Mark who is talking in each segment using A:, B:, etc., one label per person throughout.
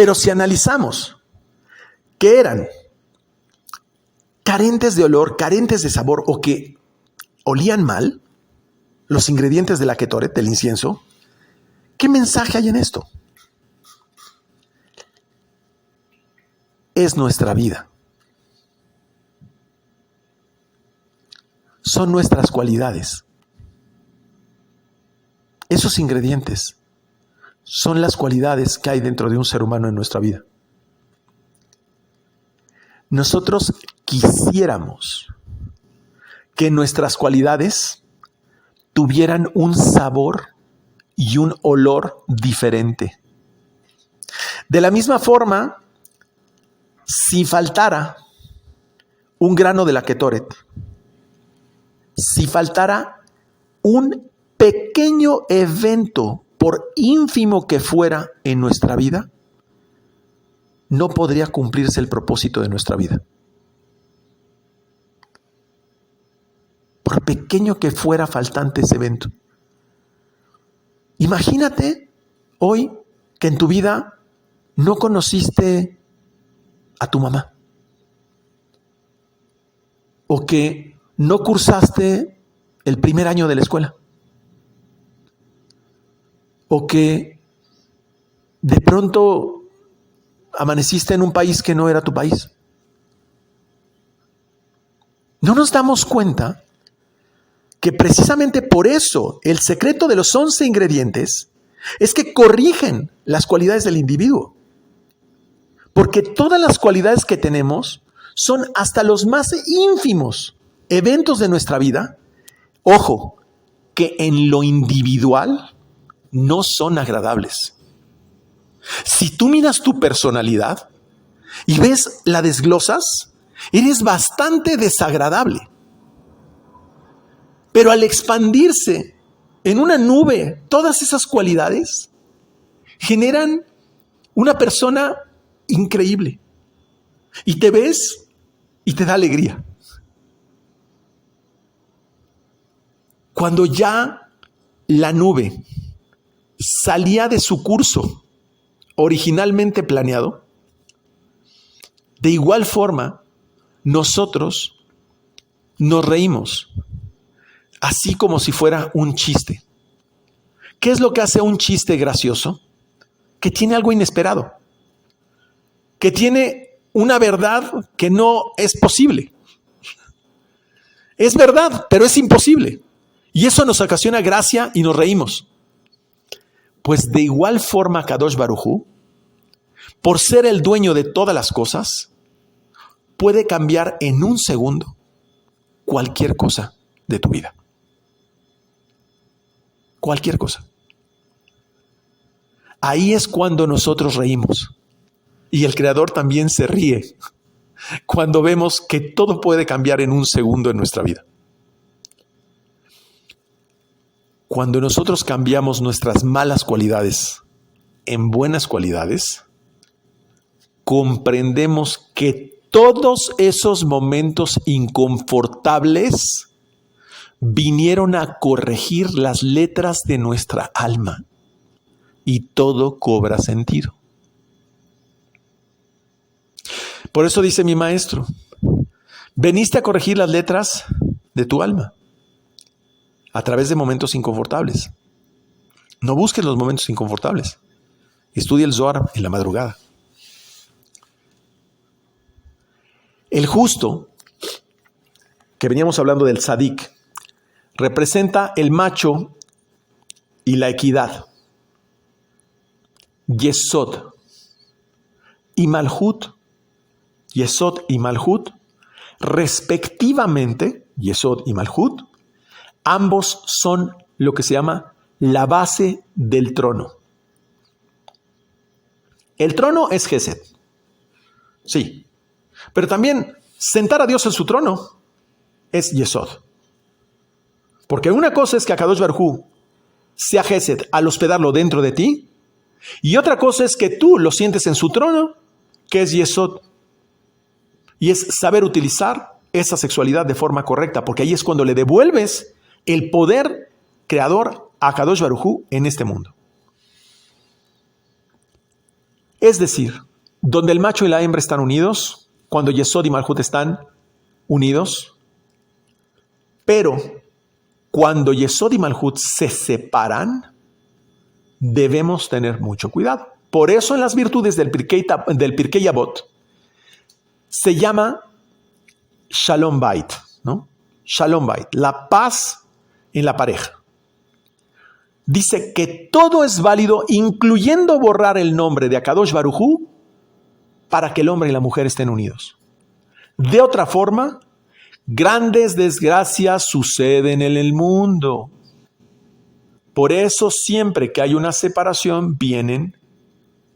A: Pero si analizamos que eran carentes de olor, carentes de sabor o que olían mal, los ingredientes de la Ketoret, del incienso, ¿qué mensaje hay en esto? Es nuestra vida. Son nuestras cualidades. Esos ingredientes son las cualidades que hay dentro de un ser humano en nuestra vida. Nosotros quisiéramos que nuestras cualidades tuvieran un sabor y un olor diferente. De la misma forma, si faltara un grano de la Ketoret, si faltara un pequeño evento, por ínfimo que fuera en nuestra vida, no podría cumplirse el propósito de nuestra vida. Por pequeño que fuera faltante ese evento. Imagínate hoy que en tu vida no conociste a tu mamá. O que no cursaste el primer año de la escuela. O que de pronto amaneciste en un país que no era tu país. No nos damos cuenta que precisamente por eso el secreto de los 11 ingredientes es que corrigen las cualidades del individuo. Porque todas las cualidades que tenemos son hasta los más ínfimos eventos de nuestra vida. Ojo, que en lo individual no son agradables. Si tú miras tu personalidad y ves, la desglosas, eres bastante desagradable. Pero al expandirse en una nube, todas esas cualidades generan una persona increíble. Y te ves y te da alegría. Cuando ya la nube salía de su curso originalmente planeado, de igual forma nosotros nos reímos, así como si fuera un chiste. ¿Qué es lo que hace un chiste gracioso? Que tiene algo inesperado, que tiene una verdad que no es posible. Es verdad, pero es imposible. Y eso nos ocasiona gracia y nos reímos. Pues de igual forma Kadosh Baruj Hu, por ser el dueño de todas las cosas, puede cambiar en un segundo cualquier cosa de tu vida. Cualquier cosa. Ahí es cuando nosotros reímos. Y el Creador también se ríe cuando vemos que todo puede cambiar en un segundo en nuestra vida. Cuando nosotros cambiamos nuestras malas cualidades en buenas cualidades, comprendemos que todos esos momentos inconfortables vinieron a corregir las letras de nuestra alma y todo cobra sentido. Por eso dice mi maestro, veniste a corregir las letras de tu alma a través de momentos inconfortables. No busques los momentos inconfortables. Estudia el Zohar en la madrugada. El justo, que veníamos hablando del Tzadik, representa el macho y la equidad. Yesod y Malhut, Yesod y Malhut, respectivamente, Yesod y Malhut, ambos son lo que se llama la base del trono. El trono es Gesed, sí, pero también sentar a Dios en su trono es Yesod. Porque una cosa es que Akadosh Baruj Hu sea Gesed al hospedarlo dentro de ti, y otra cosa es que tú lo sientes en su trono, que es Yesod. Y es saber utilizar esa sexualidad de forma correcta, porque ahí es cuando le devuelves el poder creador a Akadosh Baruj Hu en este mundo. Es decir, donde el macho y la hembra están unidos, cuando Yesod y Malhut están unidos, pero cuando Yesod y Malhut se separan, debemos tener mucho cuidado. Por eso en las virtudes del Pirkei Avot se llama Shalom Bait, ¿no? Shalom Bait, la paz en la pareja. Dice que todo es válido, incluyendo borrar el nombre de Akadosh Baruj Hu, para que el hombre y la mujer estén unidos. De otra forma, grandes desgracias suceden en el mundo. Por eso siempre que hay una separación vienen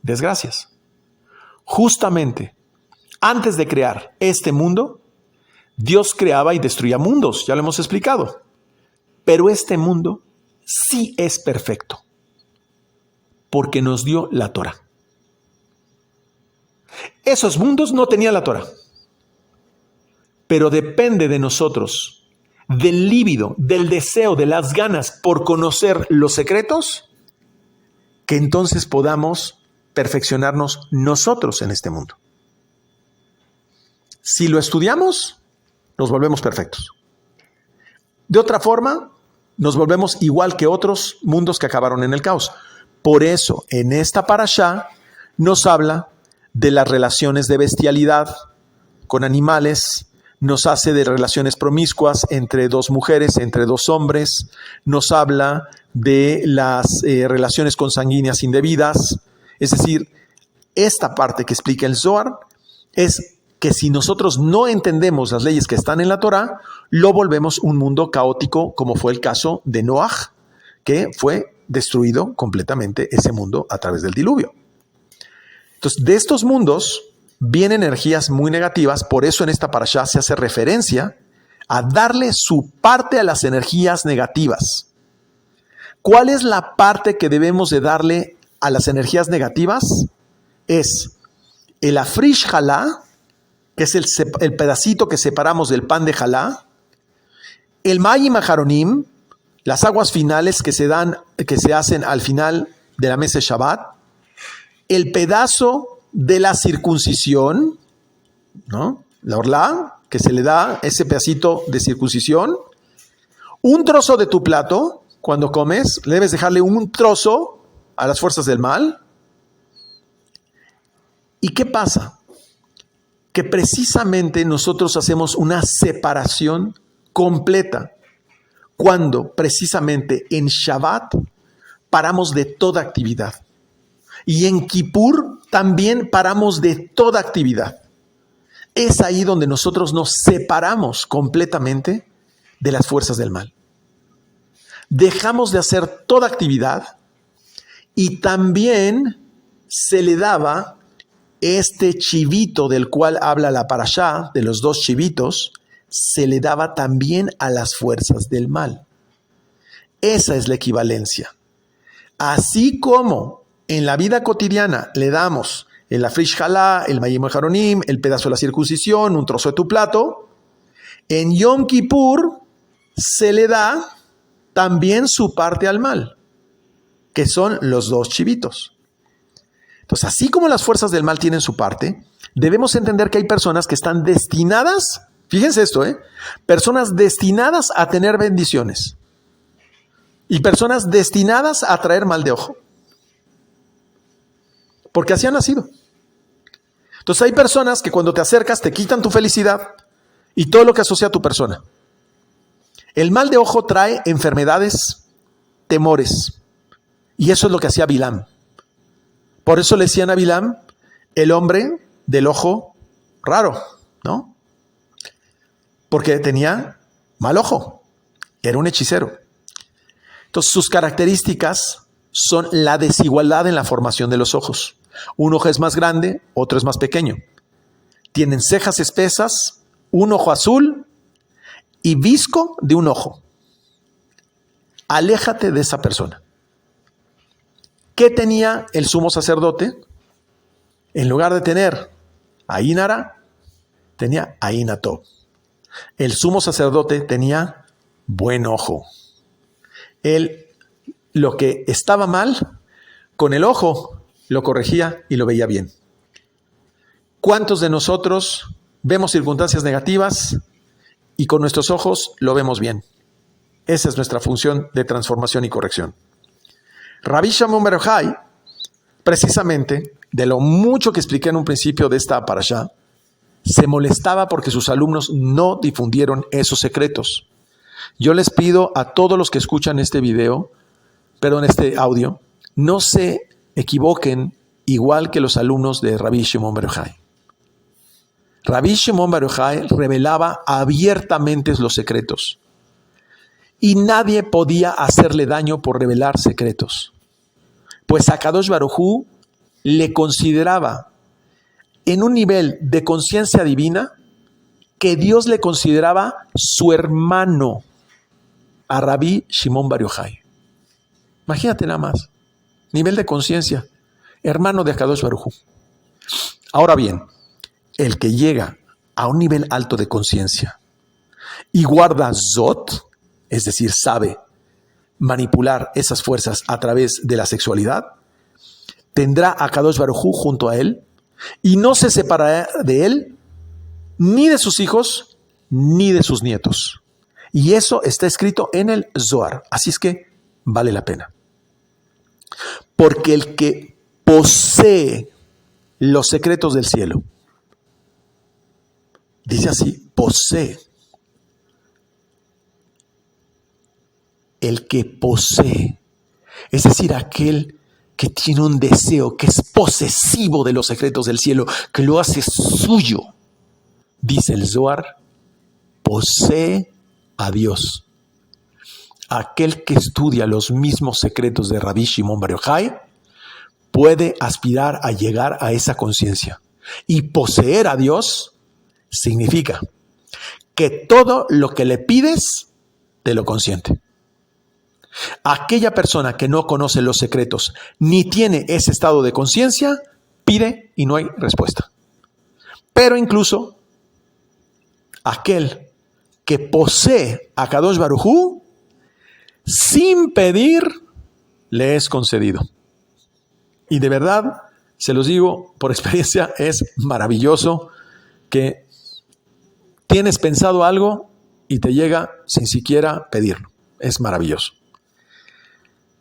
A: desgracias. Justamente antes de crear este mundo, Dios creaba y destruía mundos, ya lo hemos explicado. Pero este mundo sí es perfecto, porque nos dio la Torah. Esos mundos no tenían la Torah, pero depende de nosotros, del líbido, del deseo, de las ganas por conocer los secretos, que entonces podamos perfeccionarnos nosotros en este mundo. Si lo estudiamos, nos volvemos perfectos. De otra forma, nos volvemos igual que otros mundos que acabaron en el caos. Por eso, en esta parashá nos habla de las relaciones de bestialidad con animales, nos hace de relaciones promiscuas entre dos mujeres, entre dos hombres, nos habla de las relaciones consanguíneas indebidas. Es decir, esta parte que explica el Zohar es que si nosotros no entendemos las leyes que están en la Torah, lo volvemos un mundo caótico, como fue el caso de Noaj, que fue destruido completamente ese mundo a través del diluvio. Entonces, de estos mundos vienen energías muy negativas, por eso en esta parashá se hace referencia a darle su parte a las energías negativas. ¿Cuál es la parte que debemos de darle a las energías negativas? Es el afrish jalá, que es el pedacito que separamos del pan de jalá, el mayim aharonim, las aguas finales que se hacen al final de la mesa de Shabbat, el pedazo de la circuncisión, ¿no? La orlá, que se le da ese pedacito de circuncisión, un trozo de tu plato, cuando comes, le debes dejarle un trozo a las fuerzas del mal. ¿Y qué pasa? Que precisamente nosotros hacemos una separación completa cuando precisamente en Shabbat paramos de toda actividad y en Kippur también paramos de toda actividad. Es ahí donde nosotros nos separamos completamente de las fuerzas del mal. Dejamos de hacer toda actividad y también se le daba este chivito del cual habla la parashá, de los dos chivitos, se le daba también a las fuerzas del mal. Esa es la equivalencia. Así como en la vida cotidiana le damos el afrish jalá, el mayim haronim, el pedazo de la circuncisión, un trozo de tu plato, en Yom Kippur se le da también su parte al mal, que son los dos chivitos. Entonces, así como las fuerzas del mal tienen su parte, debemos entender que hay personas que están destinadas, fíjense esto, personas destinadas a tener bendiciones y personas destinadas a traer mal de ojo, porque así han nacido. Entonces, hay personas que cuando te acercas te quitan tu felicidad y todo lo que asocia a tu persona. El mal de ojo trae enfermedades, temores, y eso es lo que hacía Bilam. Por eso le decían a Bilam el hombre del ojo raro, ¿no? Porque tenía mal ojo, era un hechicero. Entonces sus características son la desigualdad en la formación de los ojos. Un ojo es más grande, otro es más pequeño. Tienen cejas espesas, un ojo azul y visco de un ojo. Aléjate de esa persona. ¿Qué tenía el sumo sacerdote? En lugar de tener Ain Hara, tenía Ain Hatov. El sumo sacerdote tenía buen ojo. Lo que estaba mal con el ojo lo corregía y lo veía bien. ¿Cuántos de nosotros vemos circunstancias negativas y con nuestros ojos lo vemos bien? Esa es nuestra función de transformación y corrección. Rabbi Shimon bar Yochai, precisamente, de lo mucho que expliqué en un principio de esta parashá, se molestaba porque sus alumnos no difundieron esos secretos. Yo les pido a todos los que escuchan este audio, no se equivoquen igual que los alumnos de Rabbi Shimon bar Yochai. Rabbi Shimon bar Yochai revelaba abiertamente los secretos y nadie podía hacerle daño por revelar secretos, pues Akadosh Baruj Hu le consideraba en un nivel de conciencia divina que Dios le consideraba su hermano a Rabbi Shimon bar Yochai. Imagínate nada más, nivel de conciencia, hermano de Akadosh Baruj Hu. Ahora bien, el que llega a un nivel alto de conciencia y guarda Zot, es decir, sabe manipular esas fuerzas a través de la sexualidad, tendrá a Akadosh Baruj Hu junto a él y no se separará de él, ni de sus hijos, ni de sus nietos. Y eso está escrito en el Zohar. Así es que vale la pena. Porque el que posee los secretos del cielo, dice así, posee. El que posee, es decir, aquel que tiene un deseo, que es posesivo de los secretos del cielo, que lo hace suyo, dice el Zohar, posee a Dios. Aquel que estudia los mismos secretos de Rabbi Shimon bar Yochai puede aspirar a llegar a esa conciencia. Y poseer a Dios significa que todo lo que le pides te lo consiente. Aquella persona que no conoce los secretos ni tiene ese estado de conciencia, pide y no hay respuesta. Pero incluso aquel que posee a Akadosh Baruj Hu, sin pedir, le es concedido. Y de verdad, se los digo por experiencia, es maravilloso que tienes pensado algo y te llega sin siquiera pedirlo. Es maravilloso.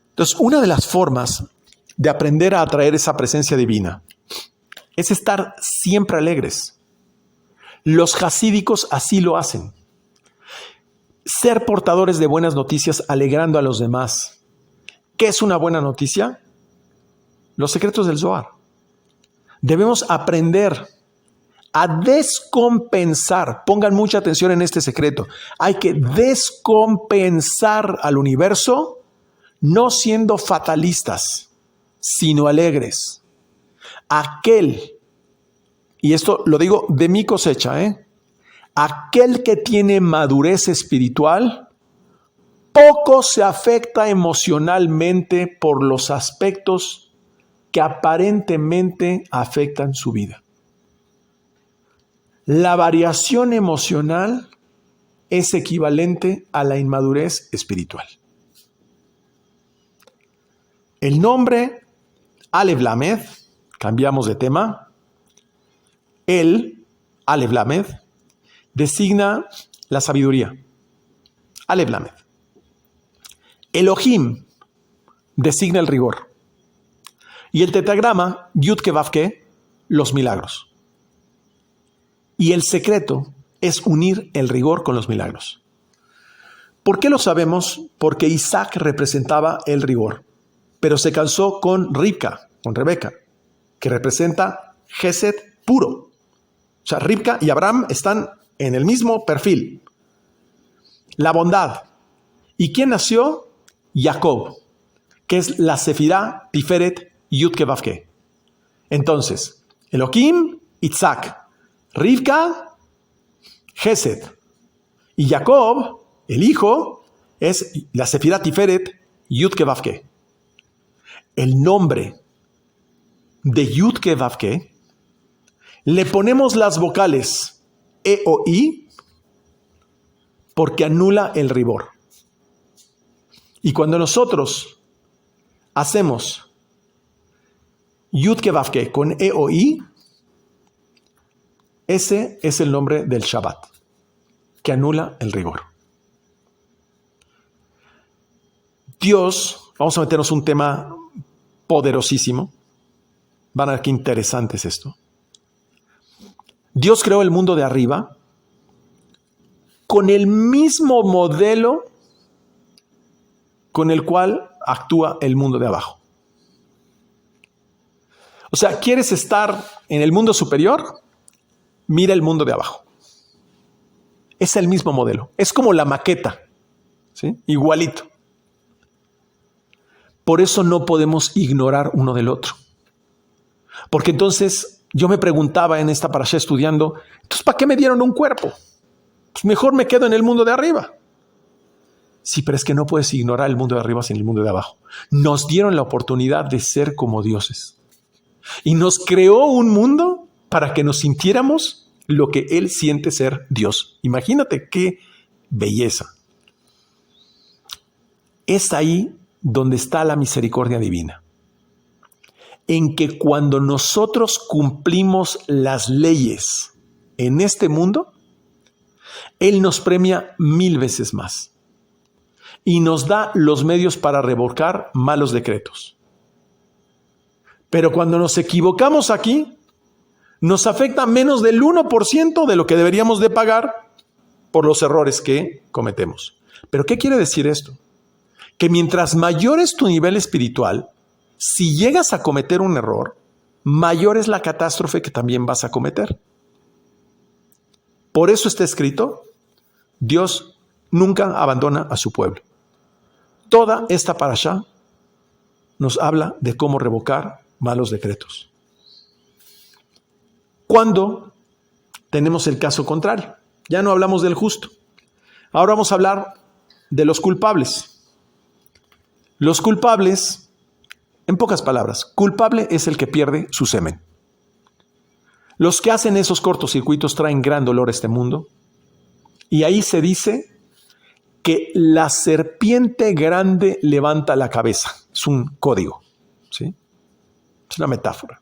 A: Entonces, una de las formas de aprender a atraer esa presencia divina es estar siempre alegres. Los jasídicos así lo hacen. Ser portadores de buenas noticias alegrando a los demás. ¿Qué es una buena noticia? Los secretos del Zohar. Debemos aprender a descompensar. Pongan mucha atención en este secreto. Hay que descompensar al universo, no siendo fatalistas, sino alegres. Y esto lo digo de mi cosecha, aquel que tiene madurez espiritual, poco se afecta emocionalmente por los aspectos que aparentemente afectan su vida. La variación emocional es equivalente a la inmadurez espiritual. El nombre Alef Lamed, cambiamos de tema, el Alef Lamed designa la sabiduría. Alef Lamed. Elohim designa el rigor. Y el tetragrama Yud Ke Vav Ke, los milagros. Y el secreto es unir el rigor con los milagros. ¿Por qué lo sabemos? Porque Isaac representaba el rigor, pero se casó con Rivka, con Rebeca, que representa Gesed puro. O sea, Rivka y Abraham están en el mismo perfil. La bondad. ¿Y quién nació? Jacob, que es la Sefirá Tiferet Yud Ke Vav Ke. Entonces, Elohim, Isaac, Rivka, Gesed. Y Jacob, el hijo, es la Sefirá Tiferet Yud Ke Vav Ke. El nombre de Yud Ke Vav Ke le ponemos las vocales E o I porque anula el rigor. Y cuando nosotros hacemos Yud-Ke Vav-Ke con E o I, ese es el nombre del Shabbat, que anula el rigor. Dios, vamos a meternos un tema poderosísimo. Van a ver qué interesante es esto. Dios creó el mundo de arriba con el mismo modelo con el cual actúa el mundo de abajo. O sea, ¿quieres estar en el mundo superior? Mira el mundo de abajo. Es el mismo modelo. Es como la maqueta, ¿sí? Igualito. Por eso no podemos ignorar uno del otro. Porque entonces yo me preguntaba en esta parashá estudiando, entonces ¿para qué me dieron un cuerpo? Pues mejor me quedo en el mundo de arriba. Sí, pero es que no puedes ignorar el mundo de arriba sin el mundo de abajo. Nos dieron la oportunidad de ser como dioses. Y nos creó un mundo para que nos sintiéramos lo que Él siente ser Dios. Imagínate qué belleza. Es ahí donde está la misericordia divina. En que cuando nosotros cumplimos las leyes en este mundo, Él nos premia 1000 veces más. Y nos da los medios para revocar malos decretos. Pero cuando nos equivocamos aquí, nos afecta menos del 1% de lo que deberíamos de pagar por los errores que cometemos. ¿Pero qué quiere decir esto? Que mientras mayor es tu nivel espiritual, si llegas a cometer un error, mayor es la catástrofe que también vas a cometer. Por eso está escrito, Dios nunca abandona a su pueblo. Toda esta parashá nos habla de cómo revocar malos decretos. Cuando tenemos el caso contrario, ya no hablamos del justo. Ahora vamos a hablar de los culpables. Los culpables, en pocas palabras, culpable es el que pierde su semen. Los que hacen esos cortocircuitos traen gran dolor a este mundo. Y ahí se dice que la serpiente grande levanta la cabeza. Es un código, ¿sí? Es una metáfora.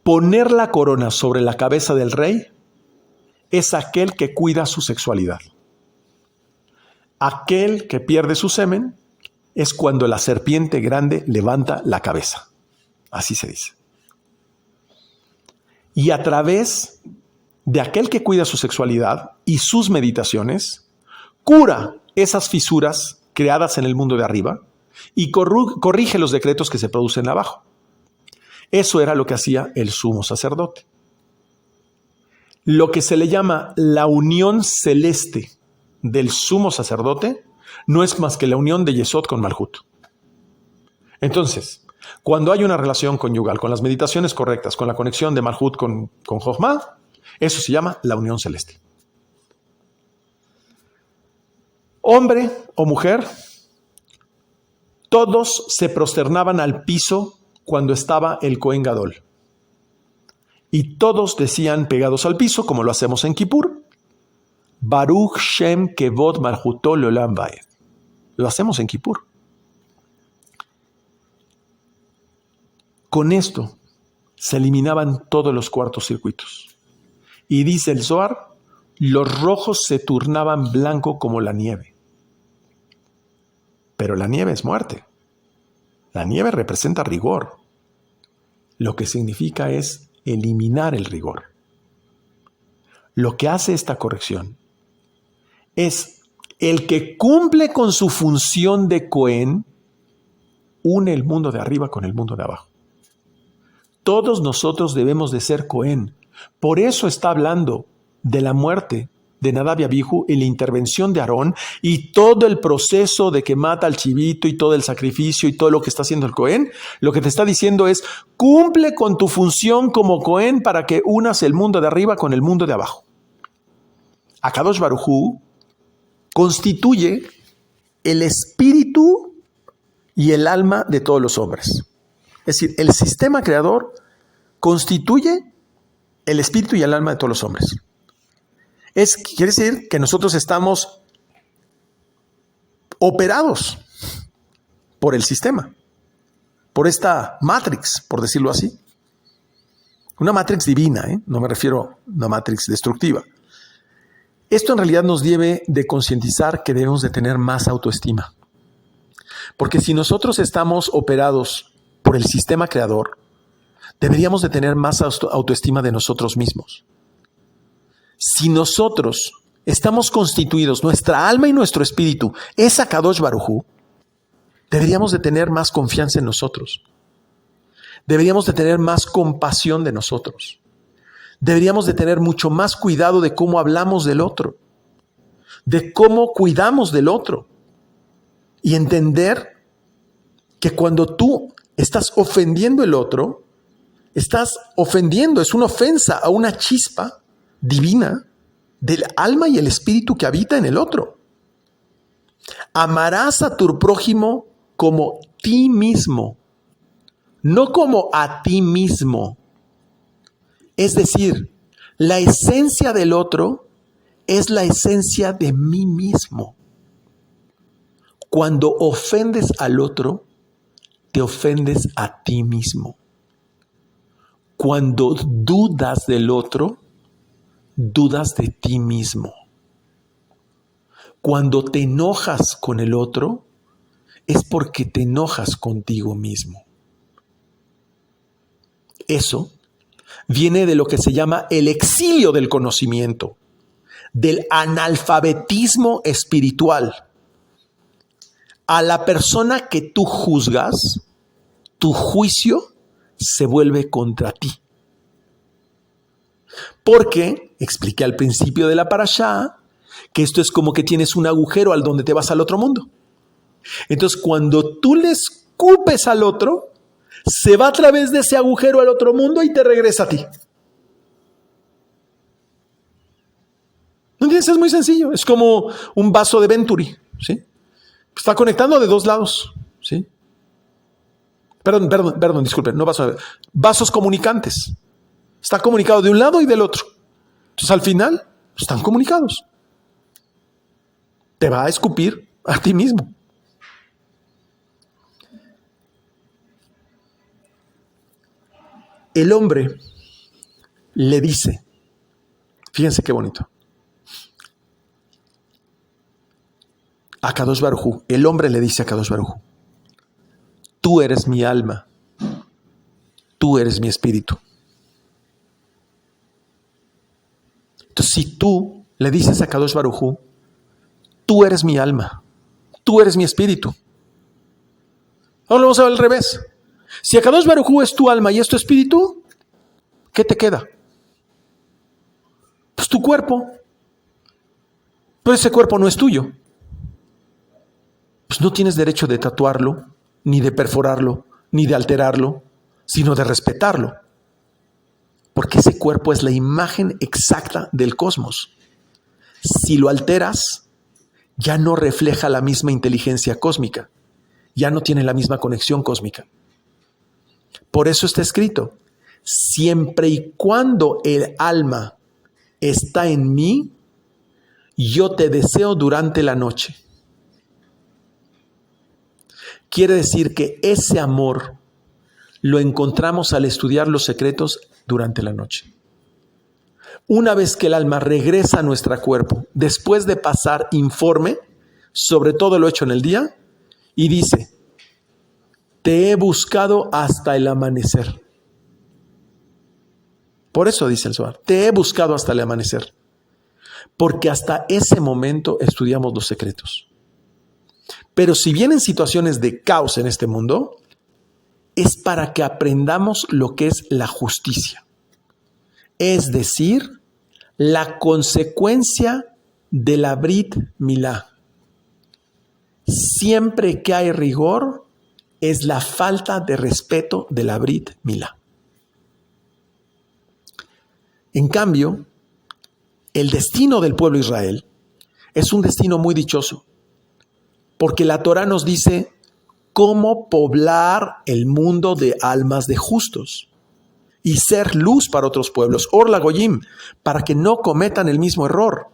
A: Poner la corona sobre la cabeza del rey es aquel que cuida su sexualidad. Aquel que pierde su semen es cuando la serpiente grande levanta la cabeza. Así se dice. Y a través de aquel que cuida su sexualidad y sus meditaciones, cura esas fisuras creadas en el mundo de arriba y corrige los decretos que se producen abajo. Eso era lo que hacía el sumo sacerdote. Lo que se le llama la unión celeste del sumo sacerdote no es más que la unión de Yesod con Malhut. Entonces, cuando hay una relación conyugal, con las meditaciones correctas, con la conexión de Malhut con Jochma, eso se llama la unión celeste. Hombre o mujer, todos se prosternaban al piso cuando estaba el Cohen Gadol. Y todos decían pegados al piso, como lo hacemos en Kippur, Baruch Shem Kevod Malchuto Leolam Vaed. Lo hacemos en Kippur. Con esto se eliminaban todos los cuartos circuitos. Y dice el Zohar, los rojos se turnaban blanco como la nieve. Pero la nieve es muerte. La nieve representa rigor. Lo que significa es eliminar el rigor. Lo que hace esta corrección es el que cumple con su función de Cohen, une el mundo de arriba con el mundo de abajo. Todos nosotros debemos de ser Cohen. Por eso está hablando de la muerte de Nadab y Abihu y la intervención de Aarón y todo el proceso de que mata al chivito y todo el sacrificio y todo lo que está haciendo el Cohen. Lo que te está diciendo es, cumple con tu función como Cohen para que unas el mundo de arriba con el mundo de abajo. Akadosh Baruj Hu constituye el espíritu y el alma de todos los hombres. Es decir, el sistema creador constituye el espíritu y el alma de todos los hombres. Quiere decir que nosotros estamos operados por el sistema. por esta Matrix, por decirlo así. Una Matrix divina, no me refiero a una Matrix destructiva. Esto en realidad nos debe de concientizar que debemos de tener más autoestima. Porque si nosotros estamos operados por el sistema creador, deberíamos de tener más autoestima de nosotros mismos. Si nosotros estamos constituidos, nuestra alma y nuestro espíritu es Akadosh Baruj Hu, deberíamos de tener más confianza en nosotros. Deberíamos de tener más compasión de nosotros. Deberíamos de tener mucho más cuidado de cómo hablamos del otro, de cómo cuidamos del otro. Y entender que cuando tú estás ofendiendo al otro, estás ofendiendo, es una ofensa a una chispa divina del alma y el espíritu que habita en el otro. Amarás a tu prójimo como ti mismo, no como a ti mismo. Es decir, la esencia del otro es la esencia de mí mismo. Cuando ofendes al otro, te ofendes a ti mismo. Cuando dudas del otro, dudas de ti mismo. Cuando te enojas con el otro, es porque te enojas contigo mismo. Eso viene de lo que se llama el exilio del conocimiento, del analfabetismo espiritual. A la persona que tú juzgas, tu juicio se vuelve contra ti. Porque, expliqué al principio de la parashá, que esto es como que tienes un agujero al donde te vas al otro mundo. Entonces, cuando tú le escupes al otro, se va a través de ese agujero al otro mundo y te regresa a ti. ¿No entiendes? Es muy sencillo. Es como un vaso de Venturi, ¿sí? Está conectando de dos lados, ¿sí? Perdón, disculpen, no vasos comunicantes. Está comunicado de un lado y del otro. Entonces, al final, están comunicados. Te va a escupir a ti mismo. El hombre le dice, fíjense qué bonito, a Akadosh Baruj Hu, el hombre le dice a Akadosh Baruj Hu, tú eres mi alma, tú eres mi espíritu. Entonces, si tú le dices a Akadosh Baruj Hu, tú eres mi alma, tú eres mi espíritu. Ahora lo vamos a ver al revés. Si Akadosh Baruj Hu es tu alma y es tu espíritu, ¿qué te queda? Pues tu cuerpo. Pero ese cuerpo no es tuyo. Pues no tienes derecho de tatuarlo, ni de perforarlo, ni de alterarlo, sino de respetarlo. Porque ese cuerpo es la imagen exacta del cosmos. Si lo alteras, ya no refleja la misma inteligencia cósmica. Ya no tiene la misma conexión cósmica. Por eso está escrito, siempre y cuando el alma está en mí, yo te deseo durante la noche. Quiere decir que ese amor lo encontramos al estudiar los secretos durante la noche. Una vez que el alma regresa a nuestro cuerpo, después de pasar informe sobre todo lo hecho en el día, y dice, te he buscado hasta el amanecer. Por eso dice el Zohar, te he buscado hasta el amanecer. Porque hasta ese momento estudiamos los secretos. Pero si vienen situaciones de caos en este mundo, es para que aprendamos lo que es la justicia. Es decir, la consecuencia de la Brit Milá. Siempre que hay rigor, es la falta de respeto de la Brit Milá. En cambio, el destino del pueblo de Israel es un destino muy dichoso, porque la Torá nos dice cómo poblar el mundo de almas de justos y ser luz para otros pueblos, Or LaGoyim, para que no cometan el mismo error.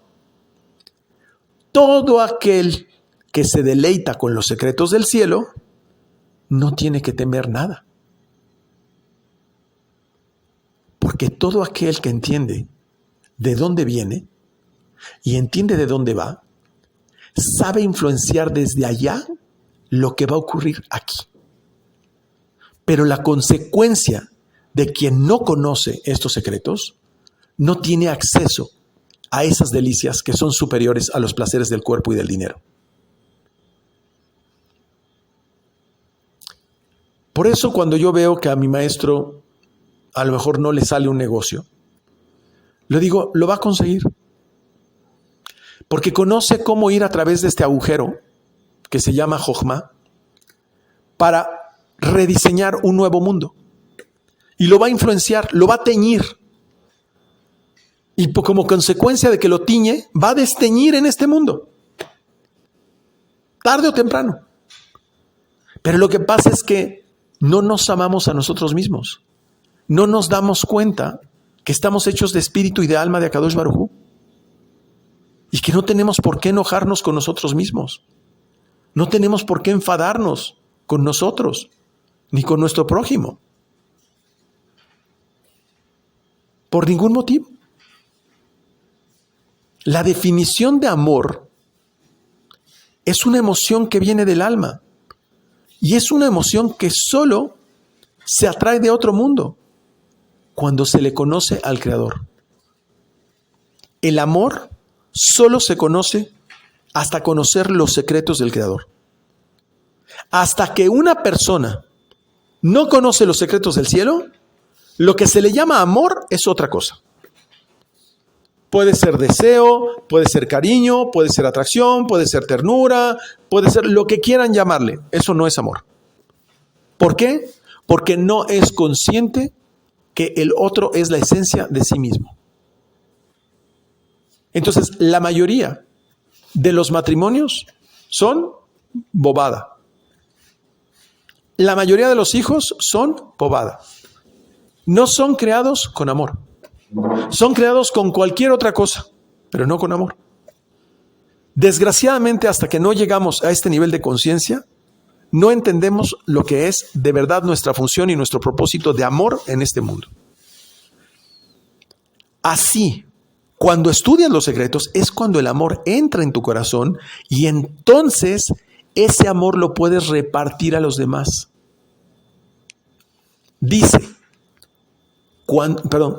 A: Todo aquel que se deleita con los secretos del cielo no tiene que temer nada. Porque todo aquel que entiende de dónde viene y entiende de dónde va, sabe influenciar desde allá lo que va a ocurrir aquí. Pero la consecuencia de quien no conoce estos secretos no tiene acceso a esas delicias que son superiores a los placeres del cuerpo y del dinero. Por eso cuando yo veo que a mi maestro a lo mejor no le sale un negocio, le digo, lo va a conseguir. Porque conoce cómo ir a través de este agujero que se llama Jochma para rediseñar un nuevo mundo. Y lo va a influenciar, lo va a teñir. Y como consecuencia de que lo tiñe, va a desteñir en este mundo. Tarde o temprano. Pero lo que pasa es que no nos amamos a nosotros mismos. No nos damos cuenta que estamos hechos de espíritu y de alma de Akadosh Baruj Hu. Y que no tenemos por qué enojarnos con nosotros mismos. No tenemos por qué enfadarnos con nosotros, ni con nuestro prójimo. Por ningún motivo. La definición de amor es una emoción que viene del alma. Y es una emoción que solo se atrae de otro mundo cuando se le conoce al Creador. El amor solo se conoce hasta conocer los secretos del Creador. Hasta que una persona no conoce los secretos del cielo, lo que se le llama amor es otra cosa. Puede ser deseo, puede ser cariño, puede ser atracción, puede ser ternura, puede ser lo que quieran llamarle. Eso no es amor. ¿Por qué? Porque no es consciente que el otro es la esencia de sí mismo. Entonces, la mayoría de los matrimonios son bobada. La mayoría de los hijos son bobada. No son creados con amor. Son creados con cualquier otra cosa, pero no con amor. Desgraciadamente, hasta que no llegamos a este nivel de conciencia, no entendemos lo que es de verdad nuestra función y nuestro propósito de amor en este mundo. Así, cuando estudias los secretos, es cuando el amor entra en tu corazón y entonces ese amor lo puedes repartir a los demás.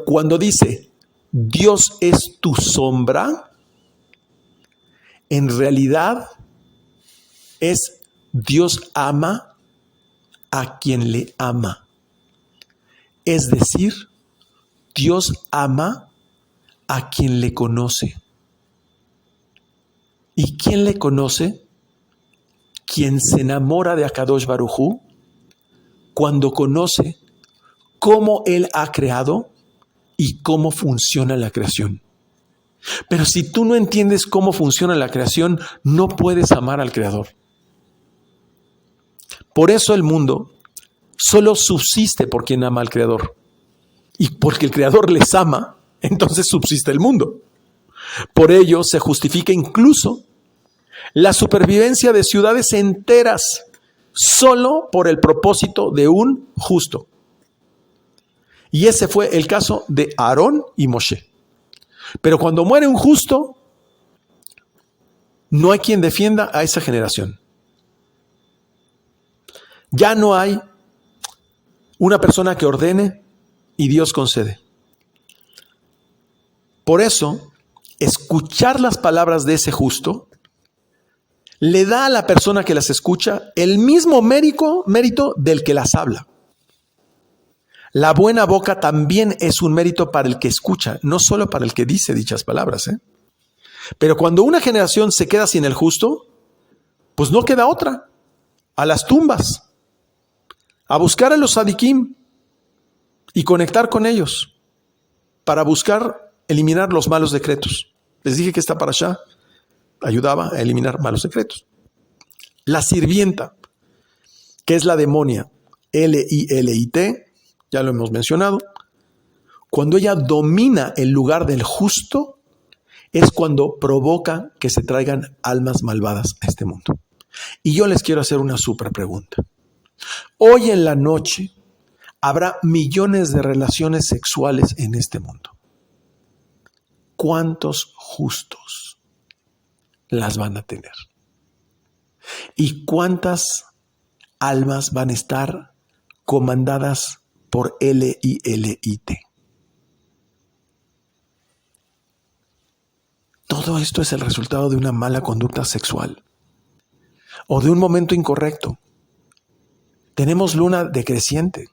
A: Cuando dice Dios es tu sombra, en realidad es Dios ama a quien le ama. Es decir, Dios ama a quien le conoce. ¿Y quién le conoce? Quien se enamora de Akadosh Baruj Hu cuando conoce cómo Él ha creado y cómo funciona la creación. Pero si tú no entiendes cómo funciona la creación, no puedes amar al Creador. Por eso el mundo solo subsiste por quien ama al Creador. Y porque el Creador les ama, entonces subsiste el mundo. Por ello se justifica incluso la supervivencia de ciudades enteras solo por el propósito de un justo. Y ese fue el caso de Aarón y Moshe. Pero cuando muere un justo, no hay quien defienda a esa generación. Ya no hay una persona que ordene y Dios concede. Por eso, escuchar las palabras de ese justo le da a la persona que las escucha el mismo mérito del que las habla. La buena boca también es un mérito para el que escucha, no solo para el que dice dichas palabras. Pero cuando una generación se queda sin el justo, pues no queda otra. A las tumbas, a buscar a los sadikim y conectar con ellos para buscar eliminar los malos decretos. Les dije que esta parashá ayudaba a eliminar malos decretos. La sirvienta, que es la demonia, L-I-L-I-T, ya lo hemos mencionado, cuando ella domina el lugar del justo, es cuando provoca que se traigan almas malvadas a este mundo. Y yo les quiero hacer una súper pregunta. Hoy en la noche habrá millones de relaciones sexuales en este mundo. ¿Cuántos justos las van a tener? ¿Y cuántas almas van a estar comandadas por L-I-L-I-T? Todo esto es el resultado de una mala conducta sexual o de un momento incorrecto. Tenemos luna decreciente.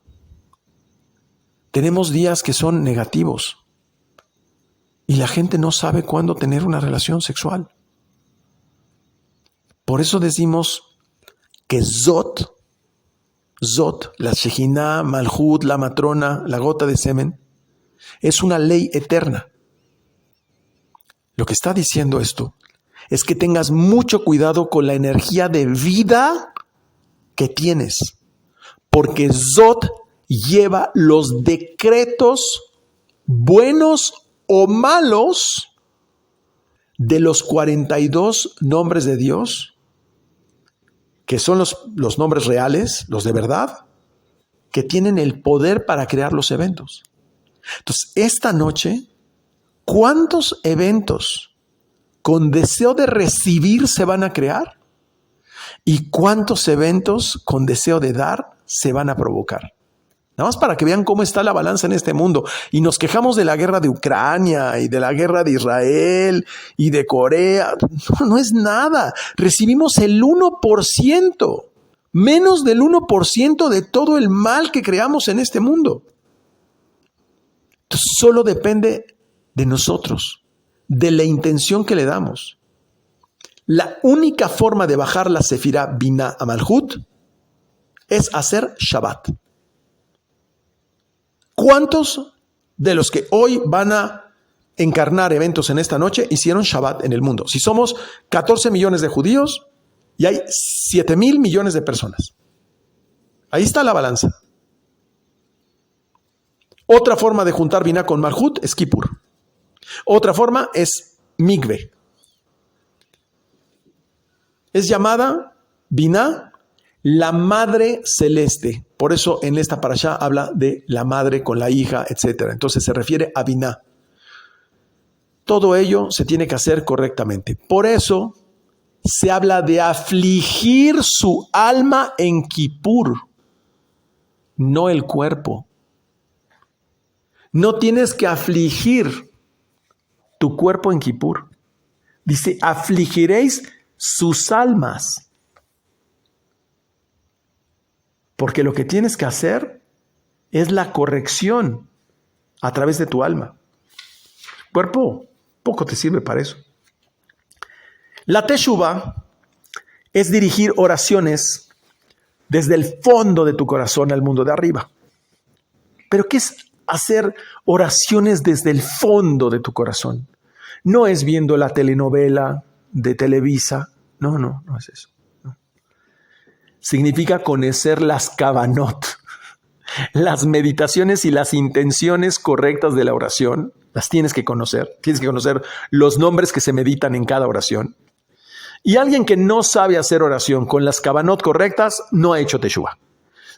A: Tenemos días que son negativos. Y la gente no sabe cuándo tener una relación sexual. Por eso decimos que Zot, la Shejinah, Malhut, la matrona, la gota de semen, es una ley eterna. Lo que está diciendo esto es que tengas mucho cuidado con la energía de vida que tienes, porque Zot lleva los decretos buenos o malos de los 42 nombres de Dios, que son los nombres reales, los de verdad, que tienen el poder para crear los eventos. Entonces, esta noche, ¿cuántos eventos con deseo de recibir se van a crear? ¿Y cuántos eventos con deseo de dar se van a provocar? Nada más para que vean cómo está la balanza en este mundo. Y nos quejamos de la guerra de Ucrania y de la guerra de Israel y de Corea. No es nada. Recibimos el 1%, menos del 1% de todo el mal que creamos en este mundo. Entonces, solo depende de nosotros, de la intención que le damos. La única forma de bajar la Sefirá Binah a Malhut es hacer Shabbat. ¿Cuántos de los que hoy van a encarnar eventos en esta noche hicieron Shabbat en el mundo? Si somos 14 millones de judíos y hay 7,000 millones de personas. Ahí está la balanza. Otra forma de juntar Binah con Malhut es Kippur. Otra forma es Mikve. Es llamada Binah la madre celeste. Por eso en esta parashá habla de la madre con la hija, etc. Entonces se refiere a Binah. Todo ello se tiene que hacer correctamente. Por eso se habla de afligir su alma en Kippur, no el cuerpo. No tienes que afligir tu cuerpo en Kippur. Dice, afligiréis sus almas. Porque lo que tienes que hacer es la corrección a través de tu alma. El cuerpo poco te sirve para eso. La Teshuvah es dirigir oraciones desde el fondo de tu corazón al mundo de arriba. ¿Pero qué es hacer oraciones desde el fondo de tu corazón? No es viendo la telenovela de Televisa. No es eso. No. Significa conocer las kavanot, las meditaciones y las intenciones correctas de la oración. Las tienes que conocer. Tienes que conocer los nombres que se meditan en cada oración. Y alguien que no sabe hacer oración con las kavanot correctas no ha hecho teshuvah.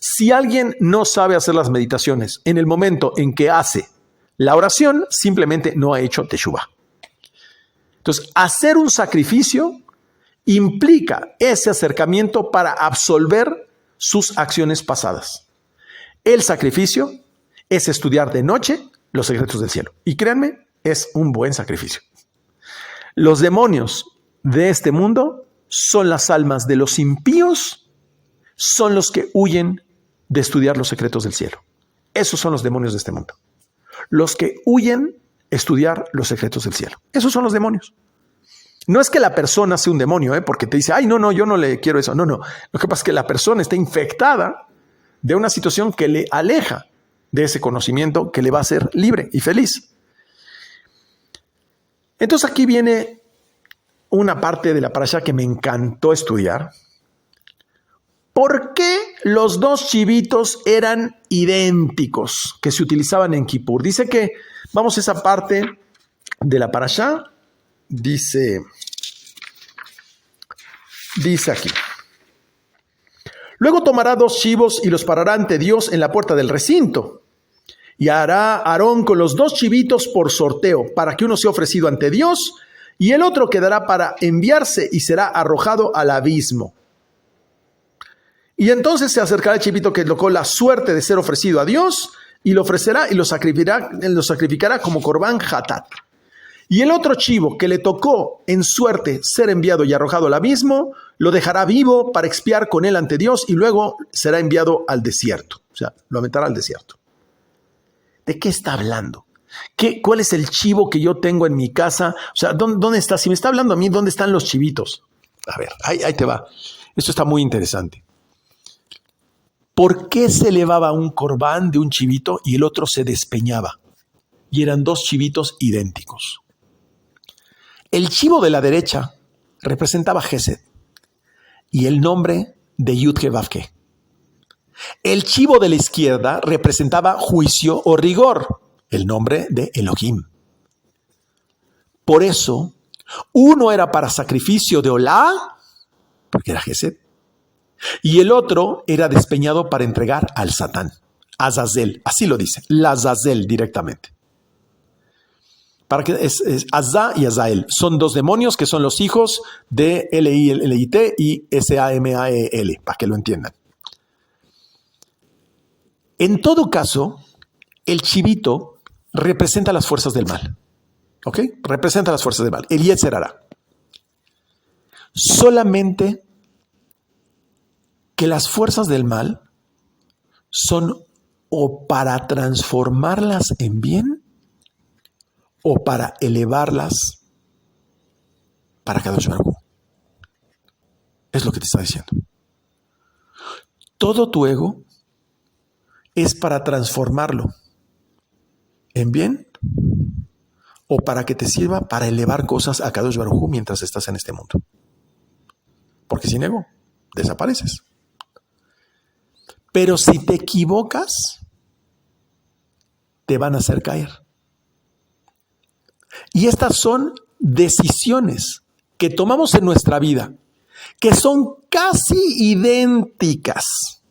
A: Si alguien no sabe hacer las meditaciones en el momento en que hace la oración, simplemente no ha hecho teshuvah. Entonces, hacer un sacrificio implica ese acercamiento para absolver sus acciones pasadas. El sacrificio es estudiar de noche los secretos del cielo. Y créanme, es un buen sacrificio. Los demonios de este mundo son las almas de los impíos, son los que huyen de estudiar los secretos del cielo. Esos son los demonios de este mundo. Los que huyen de estudiar los secretos del cielo. Esos son los demonios. No es que la persona sea un demonio, porque te dice, ay, no, yo no le quiero eso. No. Lo que pasa es que la persona está infectada de una situación que le aleja de ese conocimiento que le va a hacer libre y feliz. Entonces aquí viene una parte de la parashá que me encantó estudiar. ¿Por qué los dos chivitos eran idénticos que se utilizaban en Kippur? Dice que, vamos a esa parte de la parashá, dice aquí. Luego tomará 2 chivos y los parará ante Dios en la puerta del recinto. Y hará Aarón con los 2 chivitos por sorteo, para que uno sea ofrecido ante Dios y el otro quedará para enviarse y será arrojado al abismo. Y entonces se acercará el chivito que tocó la suerte de ser ofrecido a Dios y lo ofrecerá y lo sacrificará como corbán hatat. Y el otro chivo que le tocó en suerte ser enviado y arrojado al abismo, lo dejará vivo para expiar con él ante Dios y luego será enviado al desierto. O sea, lo aventará al desierto. ¿De qué está hablando? ¿Cuál es el chivo que yo tengo en mi casa? O sea, ¿dónde está? Si me está hablando a mí, ¿dónde están los chivitos? A ver, ahí te va. Esto está muy interesante. ¿Por qué se elevaba un corbán de un chivito y el otro se despeñaba? Y eran 2 chivitos idénticos. El chivo de la derecha representaba Gesed y el nombre de Yud-He-Vav-He. El chivo de la izquierda representaba juicio o rigor, el nombre de Elohim. Por eso, uno era para sacrificio de Olá, porque era Gesed, y el otro era despeñado para entregar al Satán, Azazel, así lo dice, la Azazel directamente. Para que es Azá y Azael, son 2 demonios que son los hijos de L-I-L-I-T y S-A-M-A-E-L, para que lo entiendan. En todo caso, el chivito representa las fuerzas del mal. ¿Ok? Representa las fuerzas del mal. El Yetzer Hara. Solamente que las fuerzas del mal son o para transformarlas en bien o para elevarlas para Kadosh Baruj Hu. Es lo que te está diciendo. Todo tu ego es para transformarlo en bien o para que te sirva para elevar cosas a Kadosh Baruj Hu mientras estás en este mundo. Porque sin ego desapareces. Pero si te equivocas, te van a hacer caer. Y estas son decisiones que tomamos en nuestra vida, que son casi idénticas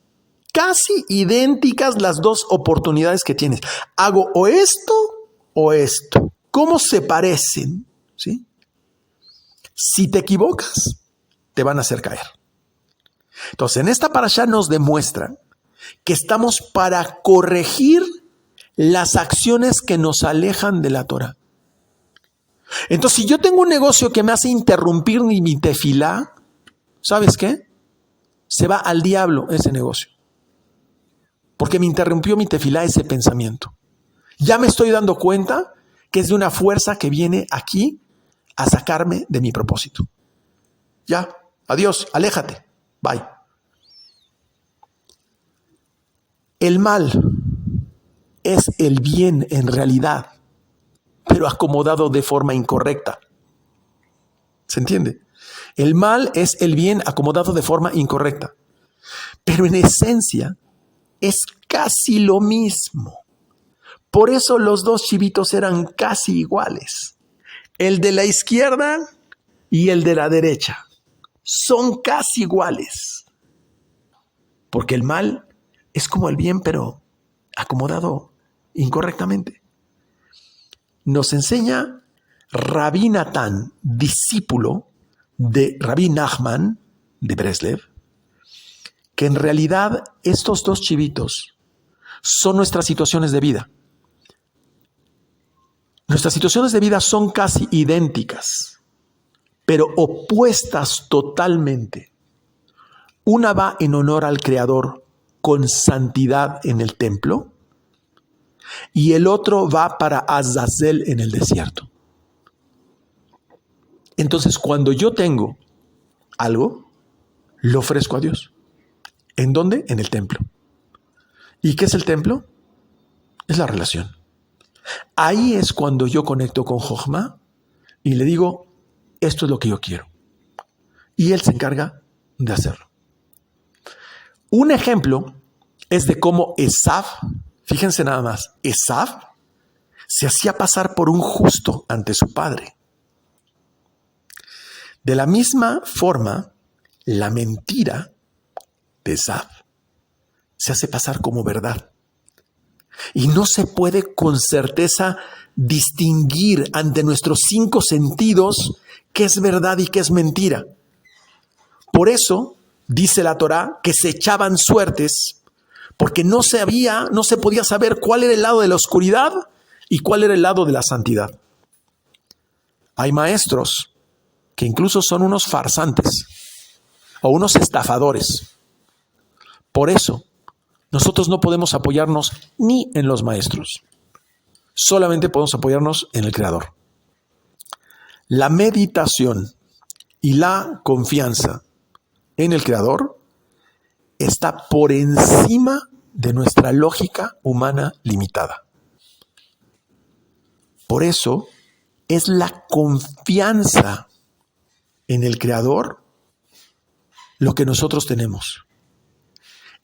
A: las 2 oportunidades que tienes. Hago o esto o esto. ¿Cómo se parecen? ¿Sí? Si te equivocas, te van a hacer caer. Entonces, en esta parashá nos demuestra que estamos para corregir las acciones que nos alejan de la Torah. Entonces, si yo tengo un negocio que me hace interrumpir mi tefilá, ¿sabes qué? Se va al diablo ese negocio. Porque me interrumpió mi tefilá ese pensamiento. Ya me estoy dando cuenta que es de una fuerza que viene aquí a sacarme de mi propósito. Ya, adiós, aléjate, bye. El mal es el bien en realidad, pero acomodado de forma incorrecta. ¿Se entiende? El mal es el bien acomodado de forma incorrecta, pero en esencia es casi lo mismo. Por eso los 2 chivitos eran casi iguales. El de la izquierda y el de la derecha son casi iguales. Porque el mal es como el bien, pero acomodado incorrectamente. Nos enseña Rabbi Natán, discípulo de Rabbi Nachman de Breslev, que en realidad estos 2 chivitos son nuestras situaciones de vida. Nuestras situaciones de vida son casi idénticas, pero opuestas totalmente. Una va en honor al Creador con santidad en el templo y el otro va para Azazel en el desierto. Entonces, cuando yo tengo algo, lo ofrezco a Dios. ¿En dónde? En el templo. ¿Y qué es el templo? Es la relación. Ahí es cuando yo conecto con Jochma y le digo, esto es lo que yo quiero. Y él se encarga de hacerlo. Un ejemplo es de cómo Esav, fíjense nada más, Esav se hacía pasar por un justo ante su padre. De la misma forma, la mentira Tesav. Se hace pasar como verdad. Y no se puede con certeza distinguir ante nuestros 5 sentidos qué es verdad y qué es mentira. Por eso dice la Torá que se echaban suertes, porque no se podía saber cuál era el lado de la oscuridad y cuál era el lado de la santidad. Hay maestros que incluso son unos farsantes o unos estafadores. Por eso, nosotros no podemos apoyarnos ni en los maestros. Solamente podemos apoyarnos en el Creador. La meditación y la confianza en el Creador está por encima de nuestra lógica humana limitada. Por eso es la confianza en el Creador lo que nosotros tenemos.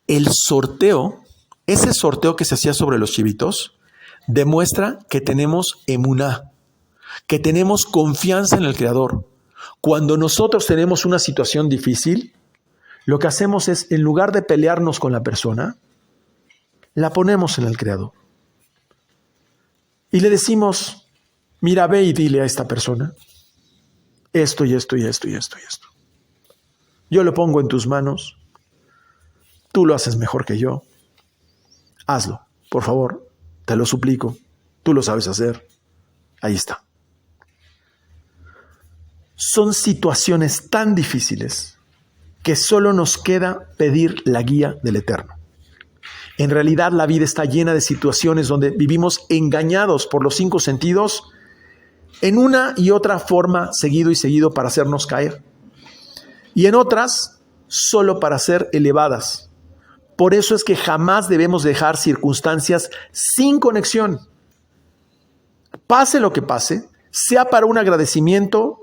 A: El sorteo, ese sorteo que se hacía sobre los chivitos, demuestra que tenemos emuná, que tenemos confianza en el Creador. Cuando nosotros tenemos una situación difícil, lo que hacemos es, en lugar de pelearnos con la persona, la ponemos en el Creador. Y le decimos, mira, ve y dile a esta persona esto y esto y esto y esto y esto. Yo lo pongo en tus manos, tú lo haces mejor que yo. Hazlo, por favor, te lo suplico, tú lo sabes hacer. Ahí está. Son situaciones tan difíciles que solo nos queda pedir la guía del Eterno. En realidad la vida está llena de situaciones donde vivimos engañados por los 5 sentidos en una y otra forma, seguido y seguido, para hacernos caer. Y en otras, solo para ser elevadas. Por eso es que jamás debemos dejar circunstancias sin conexión. Pase lo que pase, sea para un agradecimiento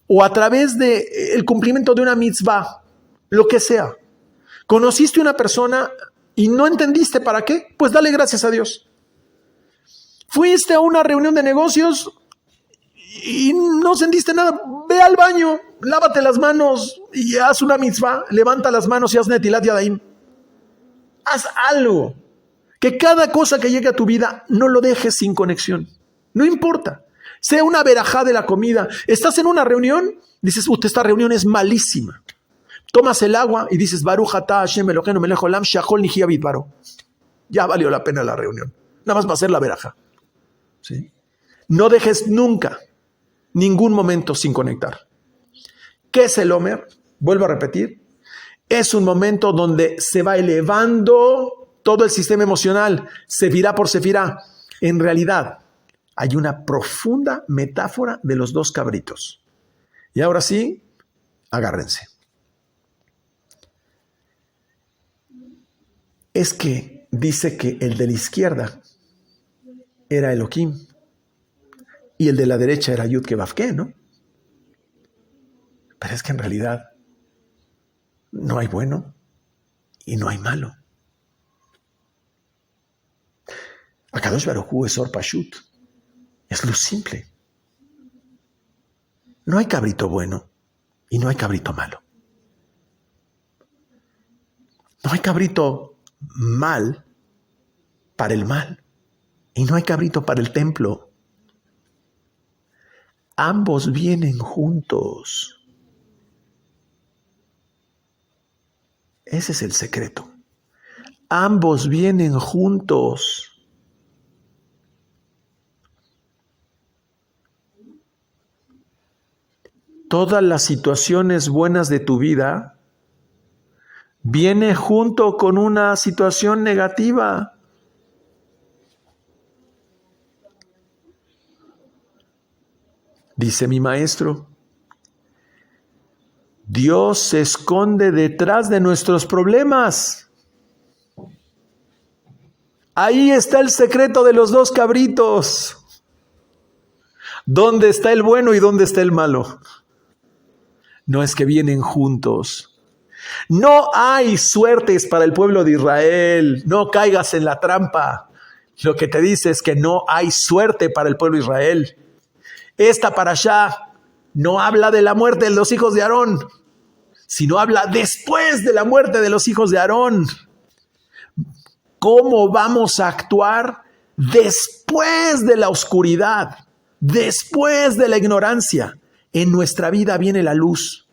A: o a través del cumplimiento de una mitzvah, lo que sea. ¿Conociste una persona y no entendiste para qué? Pues dale gracias a Dios. ¿Fuiste a una reunión de negocios y no sentiste nada? Ve al baño, lávate las manos y haz una mitzvah, levanta las manos y haz netilat yadayim. Haz algo. Que cada cosa que llegue a tu vida no lo dejes sin conexión. No importa. Sea una verajá de la comida. Estás en una reunión, dices, esta reunión es malísima. Tomas el agua y dices, Baruch atah Hashem Eloheinu melech haolam she'achol nihya bidbaro. Ya valió la pena la reunión. Nada más va a ser la verajá. ¿Sí? No dejes nunca ningún momento sin conectar. ¿Qué es el Omer? Vuelvo a repetir. Es un momento donde se va elevando todo el sistema emocional, sefirá por sefirá. En realidad, hay una profunda metáfora de los 2 cabritos. Y ahora sí, agárrense. Es que dice que el de la izquierda era Elohim y el de la derecha era Yud Ke Vav Ke, ¿no? Pero es que en realidad no hay bueno y no hay malo. Akadosh Baruj Hu es Or Pashut. Es luz simple. No hay cabrito bueno y no hay cabrito malo. No hay cabrito mal para el mal y no hay cabrito para el templo. Ambos vienen juntos. Ese es el secreto. Ambos vienen juntos. Todas las situaciones buenas de tu vida vienen junto con una situación negativa. Dice mi maestro, Dios se esconde detrás de nuestros problemas. Ahí está el secreto de los 2 cabritos. ¿Dónde está el bueno y dónde está el malo? No, es que vienen juntos. No hay suertes para el pueblo de Israel. No caigas en la trampa. Lo que te dice es que no hay suerte para el pueblo de Israel. Esta parashá no habla de la muerte de los hijos de Aarón, sino habla después de la muerte de los hijos de Aarón. ¿Cómo vamos a actuar después de la oscuridad, después de la ignorancia? En nuestra vida viene la luz.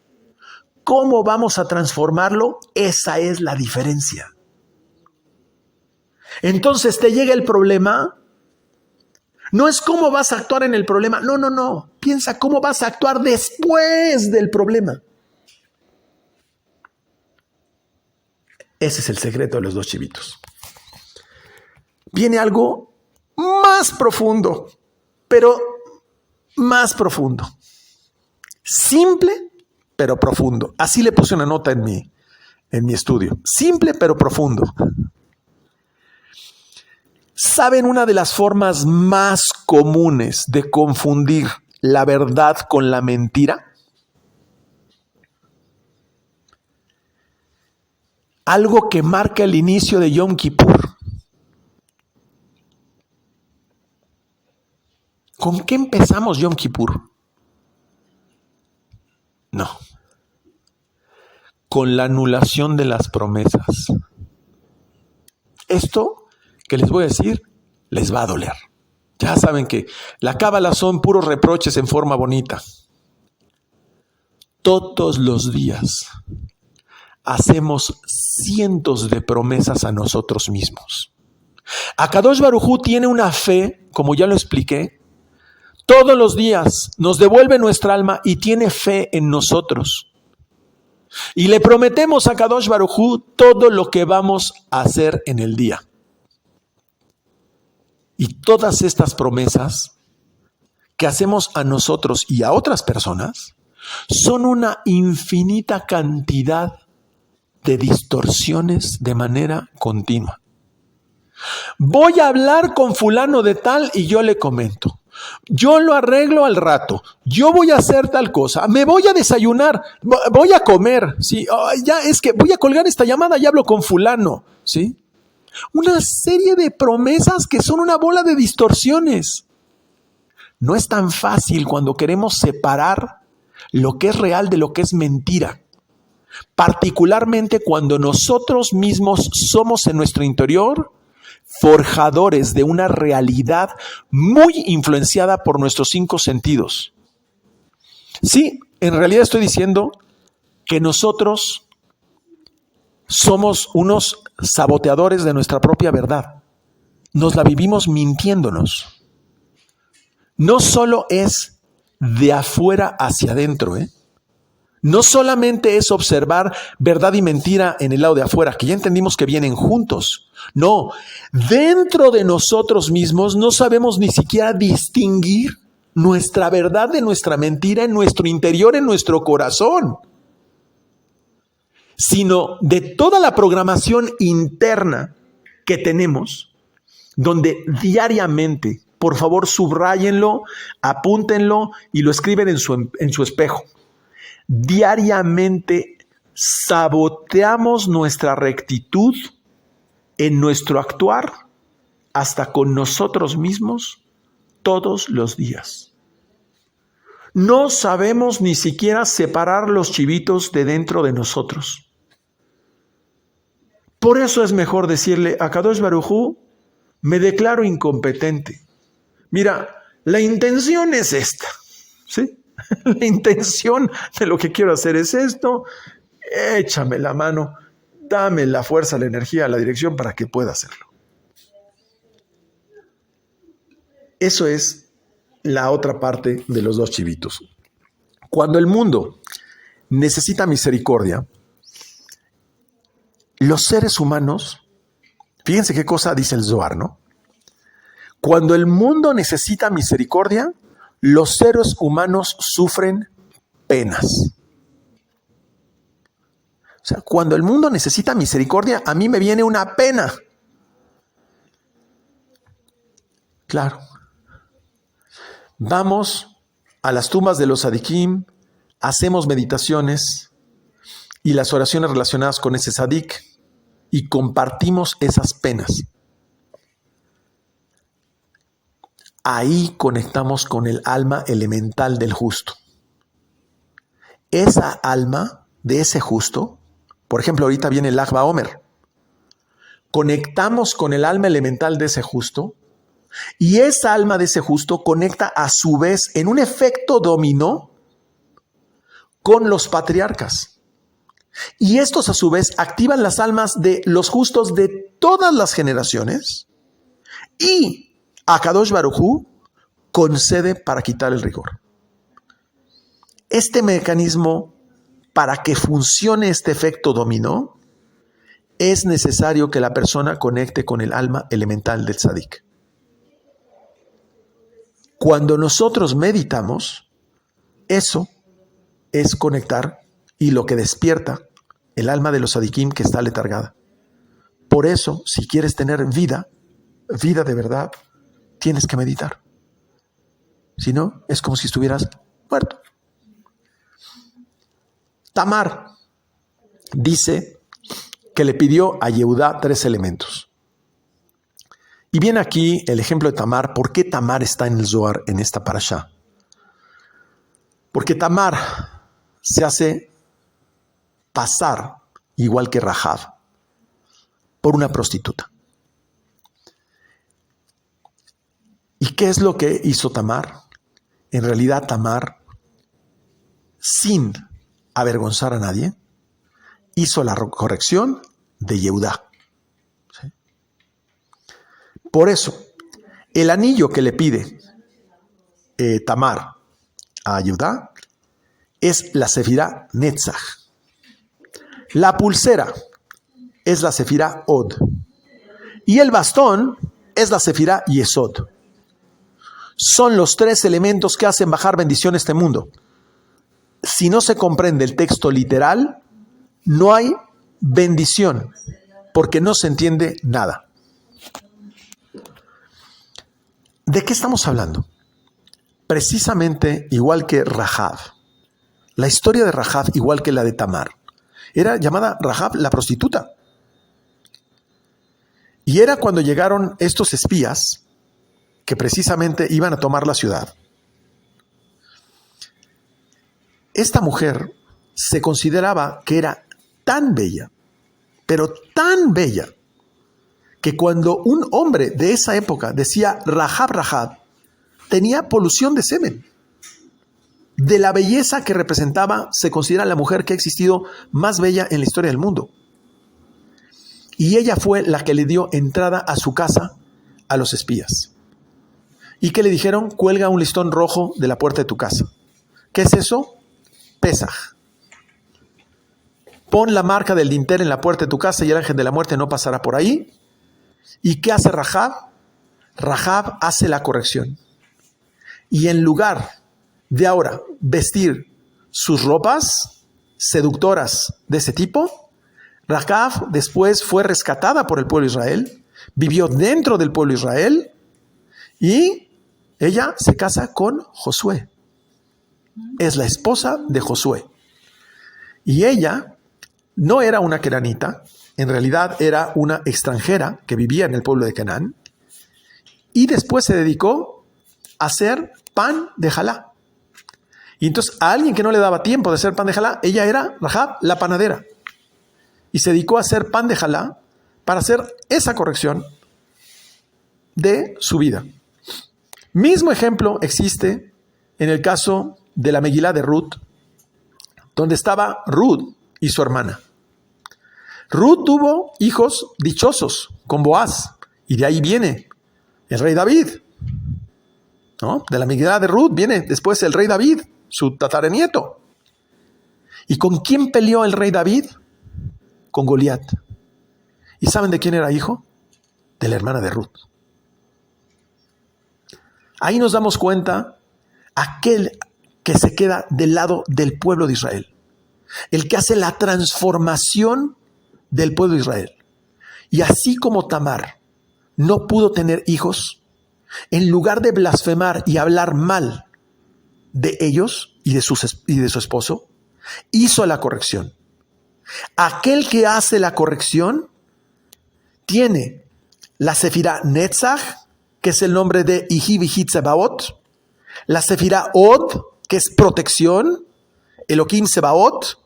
A: ¿Cómo vamos a transformarlo? Esa es la diferencia. Entonces te llega el problema. No es cómo vas a actuar en el problema. No. Piensa cómo vas a actuar después del problema. Ese es el secreto de los 2 chivitos. Viene algo más profundo, pero más profundo. Simple, pero profundo. Así le puse una nota en mi estudio. Simple, pero profundo. ¿Saben una de las formas más comunes de confundir la verdad con la mentira? Algo que marca el inicio de Yom Kippur. ¿Con qué empezamos Yom Kippur? No. Con la anulación de las promesas. Esto que les voy a decir les va a doler. Ya saben que la cábala son puros reproches en forma bonita. Todos los días hacemos cientos de promesas a nosotros mismos. Akadosh Baruj Hu tiene una fe, como ya lo expliqué, todos los días nos devuelve nuestra alma y tiene fe en nosotros. Y le prometemos a Akadosh Baruj Hu todo lo que vamos a hacer en el día. Y todas estas promesas que hacemos a nosotros y a otras personas son una infinita cantidad de distorsiones de manera continua. Voy a hablar con fulano de tal y yo le comento. Yo lo arreglo al rato. Yo voy a hacer tal cosa. Me voy a desayunar. Voy a comer. ¿Sí? Ya es que voy a colgar esta llamada y hablo con fulano. ¿Sí? Una serie de promesas que son una bola de distorsiones. No es tan fácil cuando queremos separar lo que es real de lo que es mentira. Particularmente cuando nosotros mismos somos en nuestro interior forjadores de una realidad muy influenciada por nuestros 5 sentidos. Sí, en realidad estoy diciendo que nosotros somos unos saboteadores de nuestra propia verdad. Nos la vivimos mintiéndonos. No solo es de afuera hacia adentro, No solamente es observar verdad y mentira en el lado de afuera, que ya entendimos que vienen juntos. No, dentro de nosotros mismos no sabemos ni siquiera distinguir nuestra verdad de nuestra mentira en nuestro interior, en nuestro corazón, sino de toda la programación interna que tenemos, donde diariamente, por favor, subráyenlo, apúntenlo y lo escriben en su espejo. Diariamente saboteamos nuestra rectitud en nuestro actuar hasta con nosotros mismos todos los días. No sabemos ni siquiera separar los chivitos de dentro de nosotros. Por eso es mejor decirle a Kadosh Baruj Hu, me declaro incompetente. Mira, la intención es esta, ¿sí? La intención de lo que quiero hacer es esto. Échame la mano, dame la fuerza, la energía, la dirección para que pueda hacerlo. Eso es la otra parte de los 2 chivitos. Cuando el mundo necesita misericordia, los seres humanos, fíjense qué cosa dice el Zohar, ¿no? Cuando el mundo necesita misericordia, los seres humanos sufren penas. O sea, cuando el mundo necesita misericordia, a mí me viene una pena. Claro. Vamos a las tumbas de los tzadikim, hacemos meditaciones y las oraciones relacionadas con ese tzadik y compartimos esas penas. Ahí conectamos con el alma elemental del justo. Esa alma de ese justo, por ejemplo, ahorita viene el Lag BaOmer, conectamos con el alma elemental de ese justo y esa alma de ese justo conecta a su vez en un efecto dominó con los patriarcas. Y estos a su vez activan las almas de los justos de todas las generaciones y Akadosh Baruj Hu concede para quitar el rigor. Este mecanismo, para que funcione este efecto dominó, es necesario que la persona conecte con el alma elemental del tzadik. Cuando nosotros meditamos, eso es conectar y lo que despierta el alma de los tzadikim que está letargada. Por eso, si quieres tener vida de verdad, tienes que meditar. Si no, es como si estuvieras muerto. Tamar dice que le pidió a Yehudá 3 elementos. Y viene aquí el ejemplo de Tamar. ¿Por qué Tamar está en el Zohar en esta parashá? Porque Tamar se hace pasar, igual que Rahab, por una prostituta. ¿Y qué es lo que hizo Tamar? En realidad Tamar, sin avergonzar a nadie, hizo la corrección de Yehudá. ¿Sí? Por eso, el anillo que le pide Tamar a Yehudá es la sefirá Netzach. La pulsera es la sefirá Od. Y el bastón es la sefirá Yesod. Son los 3 elementos que hacen bajar bendición a este mundo. Si no se comprende el texto literal, no hay bendición, porque no se entiende nada. ¿De qué estamos hablando? Precisamente igual que Rahab. La historia de Rahab, igual que la de Tamar, era llamada Rahab la prostituta. Y era cuando llegaron estos espías que precisamente iban a tomar la ciudad. Esta mujer se consideraba que era tan bella, pero tan bella, que cuando un hombre de esa época decía Rahab, Rahab, tenía polución de semen. De la belleza que representaba, se considera la mujer que ha existido más bella en la historia del mundo. Y ella fue la que le dio entrada a su casa a los espías. ¿Y qué le dijeron? Cuelga un listón rojo de la puerta de tu casa. ¿Qué es eso? Pesaj. Pon la marca del dintel en la puerta de tu casa y el ángel de la muerte no pasará por ahí. ¿Y qué hace Rahab? Rahab hace la corrección. Y en lugar de ahora vestir sus ropas seductoras de ese tipo, Rahab después fue rescatada por el pueblo de Israel, vivió dentro del pueblo de Israel y ella se casa con Josué. Es la esposa de Josué. Y ella no era una kenanita, en realidad era una extranjera que vivía en el pueblo de Canaán. Y después se dedicó a hacer pan de jalá. Y entonces a alguien que no le daba tiempo de hacer pan de jalá, ella era Rahab, la panadera. Y se dedicó a hacer pan de jalá para hacer esa corrección de su vida. Mismo ejemplo existe en el caso de la Megilá de Ruth, donde estaba Ruth y su hermana. Ruth tuvo hijos dichosos con Boaz, y de ahí viene el rey David. ¿No? De la Megilá de Ruth viene después el rey David, su tataranieto. ¿Y con quién peleó el rey David? Con Goliat. ¿Y saben de quién era hijo? De la hermana de Ruth. Ahí nos damos cuenta, aquel que se queda del lado del pueblo de Israel, el que hace la transformación del pueblo de Israel. Y así como Tamar no pudo tener hijos, en lugar de blasfemar y hablar mal de ellos y de su esposo, hizo la corrección. Aquel que hace la corrección tiene la sefirá Netzach, que es el nombre de Ihi Vihi Tsebaot, la sefirá Od, que es protección, Elohim Sebaot,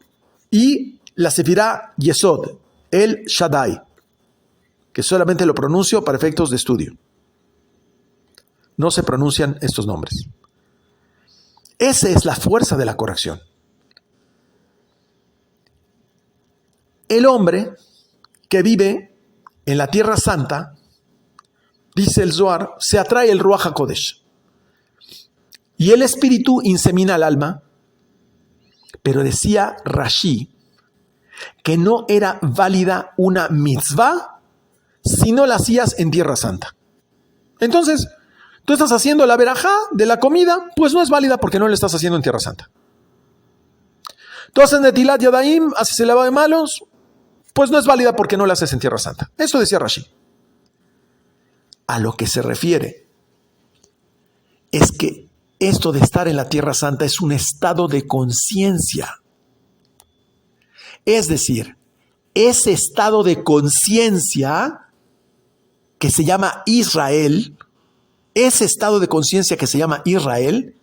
A: y la Sefirá Yesod, el Shaddai, que solamente lo pronuncio para efectos de estudio. No se pronuncian estos nombres. Esa es la fuerza de la corrección. El hombre que vive en la Tierra Santa, dice el Zohar, se atrae el Ruach HaKodesh. Y el espíritu insemina al alma, pero decía Rashi que no era válida una mitzvah si no la hacías en Tierra Santa. Entonces, tú estás haciendo la verajá de la comida, pues no es válida porque no la estás haciendo en Tierra Santa. Tú haces Netilat Yadayim, haces el lavado de manos, pues no es válida porque no la haces en Tierra Santa. Eso decía Rashi. A lo que se refiere es que esto de estar en la Tierra Santa es un estado de conciencia. Es decir, ese estado de conciencia que se llama Israel, ese estado de conciencia que se llama Israel,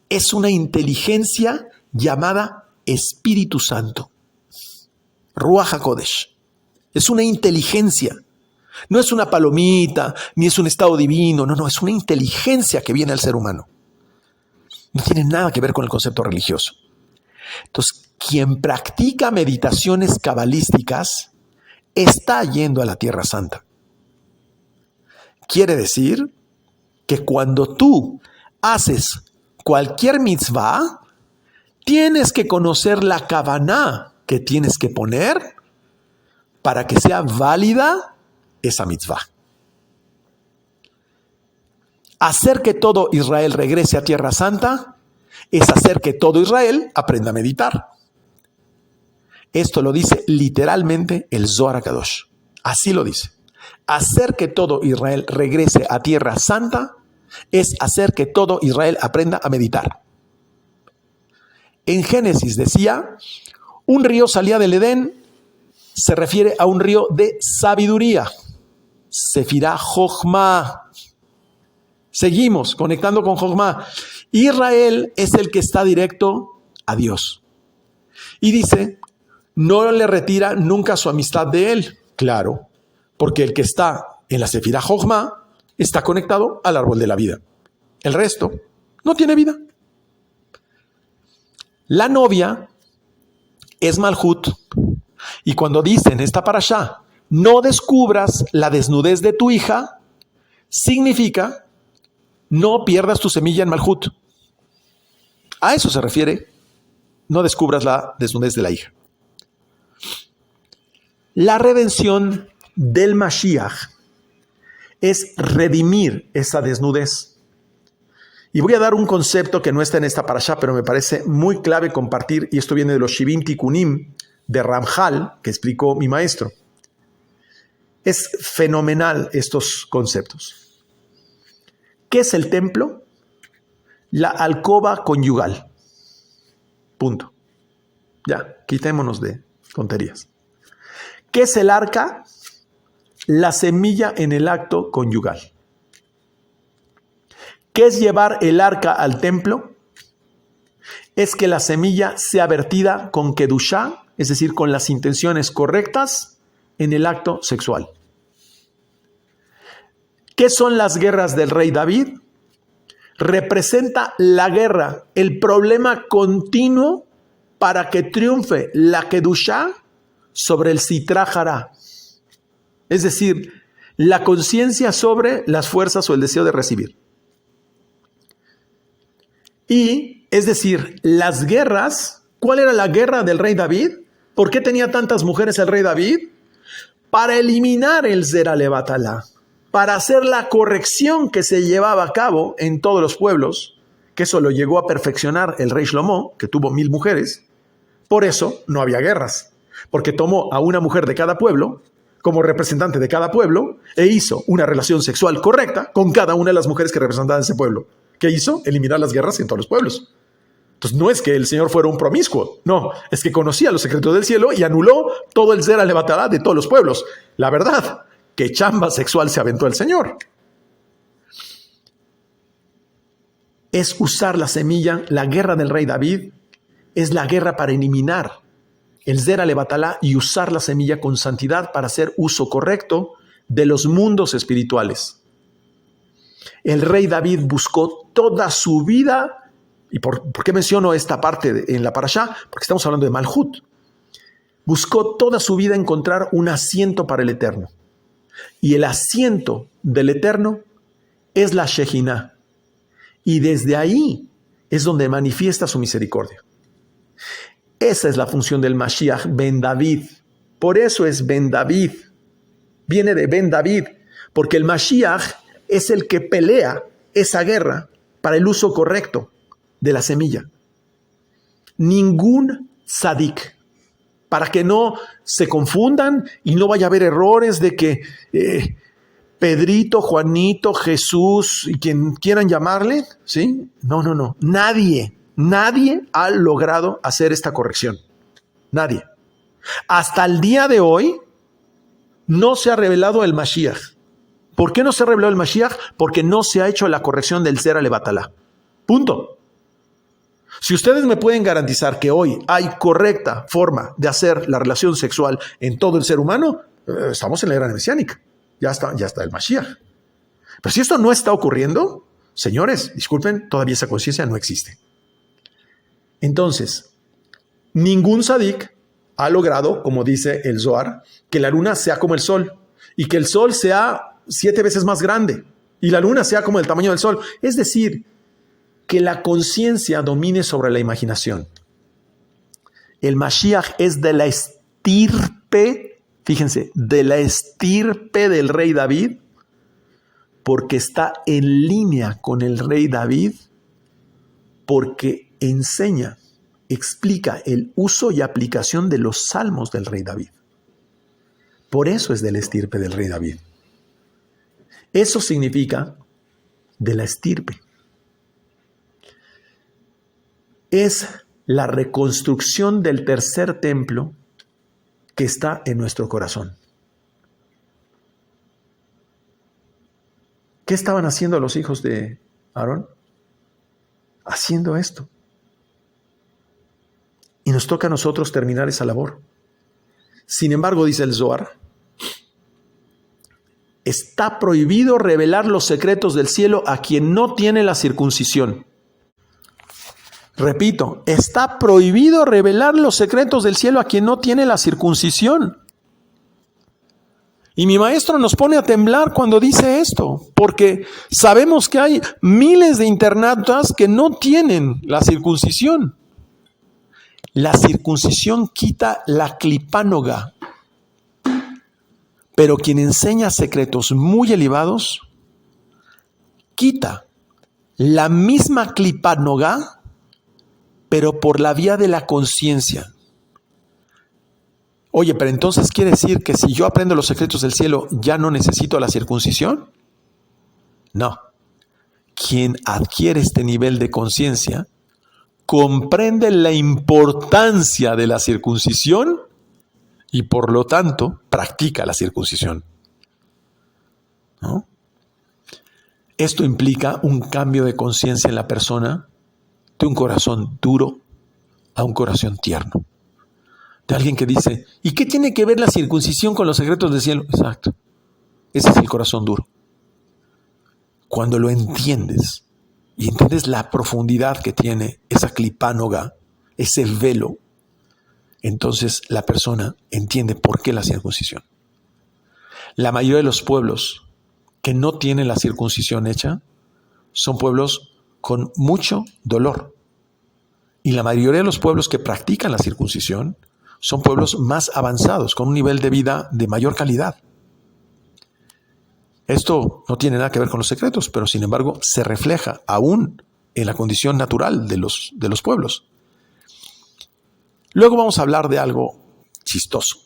A: es una inteligencia llamada Espíritu Santo. Ruach HaKodesh. Es una inteligencia. No es una palomita, ni es un estado divino. No, es una inteligencia que viene al ser humano. No tiene nada que ver con el concepto religioso. Entonces, quien practica meditaciones cabalísticas está yendo a la Tierra Santa. Quiere decir que cuando tú haces cualquier mitzvah, tienes que conocer la kavaná que tienes que poner para que sea válida esa mitzvah. Hacer que todo Israel regrese a Tierra Santa es hacer que todo Israel aprenda a meditar. Esto lo dice literalmente el Zohar HaKadosh. Así lo dice. Hacer que todo Israel regrese a Tierra Santa es hacer que todo Israel aprenda a meditar. En Génesis decía, un río salía del Edén, se refiere a un río de sabiduría. Sefirá Jochma. Seguimos conectando con Jochma. Israel es el que está directo a Dios. Y dice, no le retira nunca su amistad de él. Claro, porque el que está en la Sefirá Jochma está conectado al árbol de la vida. El resto no tiene vida. La novia es Malhut. Y cuando dice en esta parashá, no descubras la desnudez de tu hija, significa no pierdas tu semilla en Malhut. A eso se refiere, no descubras la desnudez de la hija. La redención del Mashiach es redimir esa desnudez. Y voy a dar un concepto que no está en esta parashá, pero me parece muy clave compartir, y esto viene de los Shivim Tikkunim de Ramjal, que explicó mi maestro. Es fenomenal estos conceptos. ¿Qué es el templo? La alcoba conyugal. Punto. Ya, quitémonos de tonterías. ¿Qué es el arca? La semilla en el acto conyugal. ¿Qué es llevar el arca al templo? Es que la semilla sea vertida con kedushá, es decir, con las intenciones correctas en el acto sexual. ¿Qué son las guerras del rey David? Representa la guerra, el problema continuo para que triunfe la kedushá sobre el sitra hará. Es decir, la conciencia sobre las fuerzas o el deseo de recibir. Y, es decir, las guerras, ¿cuál era la guerra del rey David? ¿Por qué tenía tantas mujeres el rey David? Para eliminar el Zera Levatalá, para hacer la corrección que se llevaba a cabo en todos los pueblos, que eso lo llegó a perfeccionar el rey Shlomo, que tuvo 1000 mujeres. Por eso no había guerras, porque tomó a una mujer de cada pueblo como representante de cada pueblo e hizo una relación sexual correcta con cada una de las mujeres que representaban ese pueblo. ¿Qué hizo? Eliminar las guerras en todos los pueblos. Entonces no es que el Señor fuera un promiscuo, no, es que conocía los secretos del cielo y anuló todo el Zera Levatalá de todos los pueblos. La verdad, que chamba sexual se aventó el Señor. Es usar la semilla, la guerra del rey David, es la guerra para eliminar el Zera Levatalá y usar la semilla con santidad para hacer uso correcto de los mundos espirituales. El rey David buscó toda su vida, ¿y por qué menciono esta parte en la parashá? Porque estamos hablando de Malhut. Buscó toda su vida encontrar un asiento para el Eterno. Y el asiento del Eterno es la Shejinah. Y desde ahí es donde manifiesta su misericordia. Esa es la función del Mashiach Ben David. Por eso es Ben David. Viene de Ben David, porque el Mashiach es el que pelea esa guerra para el uso correcto de la semilla. Ningún tzadik, para que no se confundan y no vaya a haber errores de que Pedrito, Juanito, Jesús y quien quieran llamarle, ¿sí? No. Nadie ha logrado hacer esta corrección. Nadie. Hasta el día de hoy no se ha revelado el Mashiach. ¿Por qué no se ha revelado el Mashiach? Porque no se ha hecho la corrección del Zera Levatalá. Punto. Si ustedes me pueden garantizar que hoy hay correcta forma de hacer la relación sexual en todo el ser humano, estamos en la era mesiánica. Ya está el Mashiach. Pero si esto no está ocurriendo, señores, disculpen, todavía esa conciencia no existe. Entonces, ningún tzadik ha logrado, como dice el Zohar, que la luna sea como el sol y que el sol sea 7 veces más grande y la luna sea como el tamaño del sol. Es decir, que la conciencia domine sobre la imaginación. El Mashiach es de la estirpe, fíjense, de la estirpe del rey David, porque está en línea con el rey David, porque enseña, explica el uso y aplicación de los salmos del rey David. Por eso es de la estirpe del rey David. Eso significa de la estirpe. Es la reconstrucción del tercer templo que está en nuestro corazón. ¿Qué estaban haciendo los hijos de Aarón? Haciendo esto. Y nos toca a nosotros terminar esa labor. Sin embargo, dice el Zohar, está prohibido revelar los secretos del cielo a quien no tiene la circuncisión. Repito, está prohibido revelar los secretos del cielo a quien no tiene la circuncisión. Y mi maestro nos pone a temblar cuando dice esto, porque sabemos que hay miles de internautas que no tienen la circuncisión. La circuncisión quita la clipánoga, pero quien enseña secretos muy elevados quita la misma clipánoga, pero por la vía de la conciencia. Oye, pero entonces quiere decir que si yo aprendo los secretos del cielo, ¿ya no necesito la circuncisión? No. Quien adquiere este nivel de conciencia comprende la importancia de la circuncisión y por lo tanto practica la circuncisión. ¿No? Esto implica un cambio de conciencia en la persona, de un corazón duro a un corazón tierno. De alguien que dice, ¿y qué tiene que ver la circuncisión con los secretos del cielo? Exacto. Ese es el corazón duro. Cuando lo entiendes y entiendes la profundidad que tiene esa clipánoga, ese velo, entonces la persona entiende por qué la circuncisión. La mayoría de los pueblos que no tienen la circuncisión hecha son pueblos con mucho dolor. Y la mayoría de los pueblos que practican la circuncisión son pueblos más avanzados, con un nivel de vida de mayor calidad. Esto no tiene nada que ver con los secretos, pero sin embargo se refleja aún en la condición natural de los pueblos. Luego vamos a hablar de algo chistoso.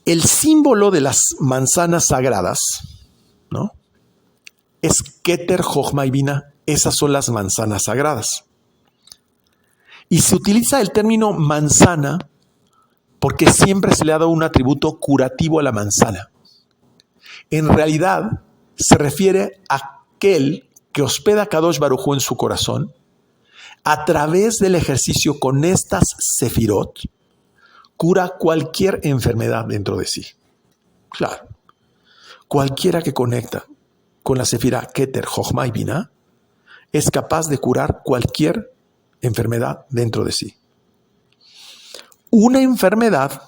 A: El símbolo de las manzanas sagradas, ¿no?, es Keter, Jochma y Bina. Esas son las manzanas sagradas. Y se utiliza el término manzana porque siempre se le ha dado un atributo curativo a la manzana. En realidad, se refiere a aquel que hospeda a Kadosh Baruj Hu en su corazón, a través del ejercicio con estas sefirot, cura cualquier enfermedad dentro de sí. Claro, cualquiera que conecta con la sefira Keter, Jochma y Binah es capaz de curar cualquier enfermedad dentro de sí. Una enfermedad,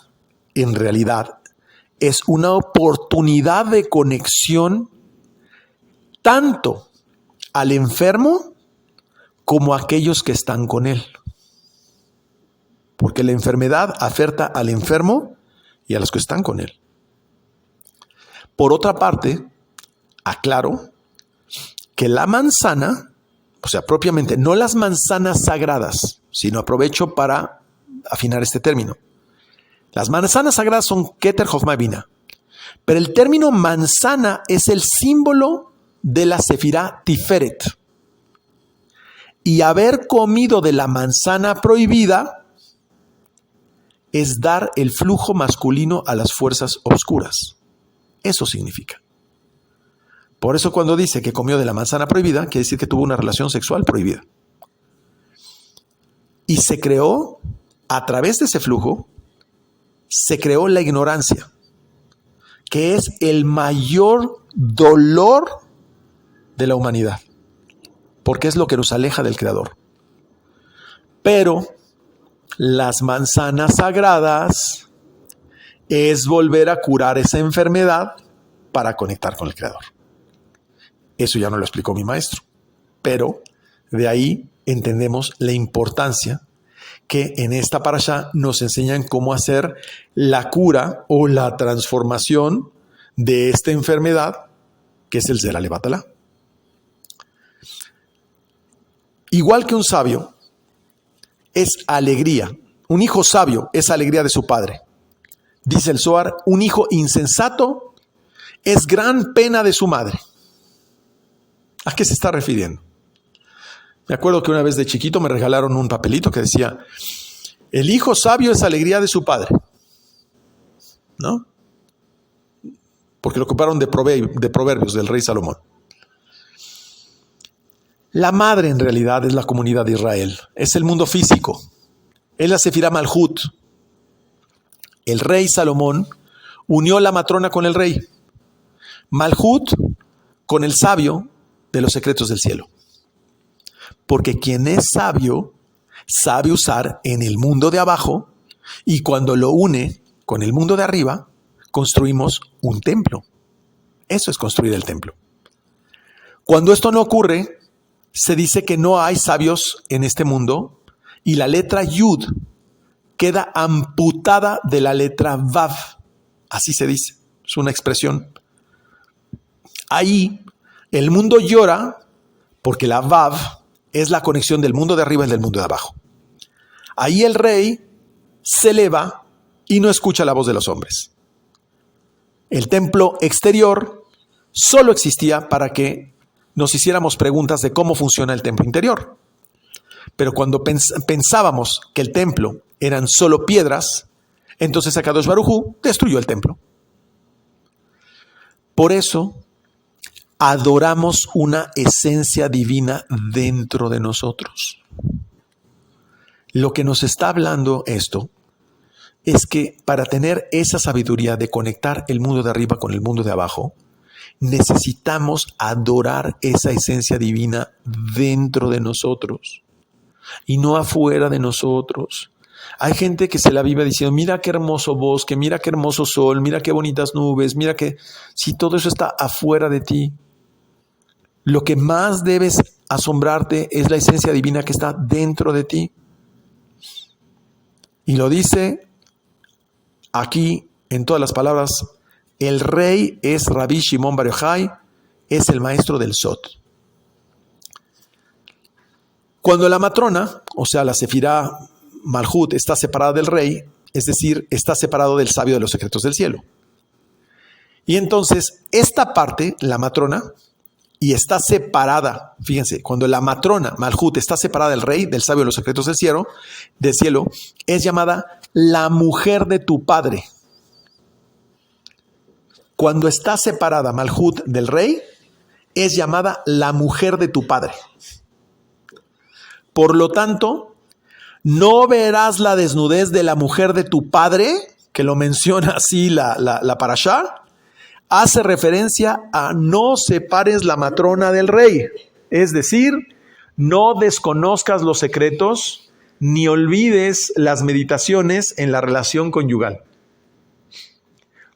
A: en realidad, es una oportunidad de conexión tanto al enfermo como a aquellos que están con él. Porque la enfermedad afecta al enfermo y a los que están con él. Por otra parte, aclaro que la manzana, o sea, propiamente, no las manzanas sagradas, sino aprovecho para afinar este término. Las manzanas sagradas son Keter, Jochma y Binah. Pero el término manzana es el símbolo de la sefirá Tiferet. Y haber comido de la manzana prohibida es dar el flujo masculino a las fuerzas oscuras. Eso significa. Por eso cuando dice que comió de la manzana prohibida, quiere decir que tuvo una relación sexual prohibida. Y se creó, a través de ese flujo, se creó la ignorancia, que es el mayor dolor de la humanidad, porque es lo que nos aleja del Creador. Pero las manzanas sagradas es volver a curar esa enfermedad para conectar con el Creador. Eso ya no lo explicó mi maestro, pero de ahí entendemos la importancia que en esta parashá nos enseñan cómo hacer la cura o la transformación de esta enfermedad, que es el Zera Levatala. Igual que un sabio es alegría, un hijo sabio es alegría de su padre. Dice el Zohar, un hijo insensato es gran pena de su madre. ¿A qué se está refiriendo? Me acuerdo que una vez de chiquito me regalaron un papelito que decía, el hijo sabio es alegría de su padre. ¿No? Porque lo ocuparon de Proverbios del rey Salomón. La madre en realidad es la comunidad de Israel, es el mundo físico, es la Sefirá Malhut. El rey Salomón unió la matrona con el rey, Malhut con el sabio de los secretos del cielo. Porque quien es sabio, sabe usar en el mundo de abajo y cuando lo une con el mundo de arriba, construimos un templo. Eso es construir el templo. Cuando esto no ocurre, se dice que no hay sabios en este mundo y la letra Yud queda amputada de la letra Vav. Así se dice, es una expresión. Ahí el mundo llora porque la Vav es la conexión del mundo de arriba y del mundo de abajo. Ahí el rey se eleva y no escucha la voz de los hombres. El templo exterior solo existía para que nos hiciéramos preguntas de cómo funciona el templo interior. Pero cuando pensábamos que el templo eran solo piedras, entonces Akadosh Baruj Hu destruyó el templo. Por eso adoramos una esencia divina dentro de nosotros. Lo que nos está hablando esto es que para tener esa sabiduría de conectar el mundo de arriba con el mundo de abajo, necesitamos adorar esa esencia divina dentro de nosotros y no afuera de nosotros. Hay gente que se la vive diciendo, mira qué hermoso bosque, mira qué hermoso sol, mira qué bonitas nubes, mira que si todo eso está afuera de ti. Lo que más debes asombrarte es la esencia divina que está dentro de ti. Y lo dice aquí en todas las palabras, el rey es Rabbi Shimon Bar Yochai, es el maestro del Sot. Cuando la matrona, o sea la Sefirá Malhut, está separada del rey, es decir, está separado del sabio de los secretos del cielo. Y entonces esta parte, la matrona, y está separada, fíjense, cuando la matrona Malhut está separada del rey, del sabio de los secretos del cielo, es llamada la mujer de tu padre. Cuando está separada Malhut del rey, es llamada la mujer de tu padre. Por lo tanto, no verás la desnudez de la mujer de tu padre, que lo menciona así la parashá, hace referencia a no separes la matrona del rey. Es decir, no desconozcas los secretos ni olvides las meditaciones en la relación conyugal.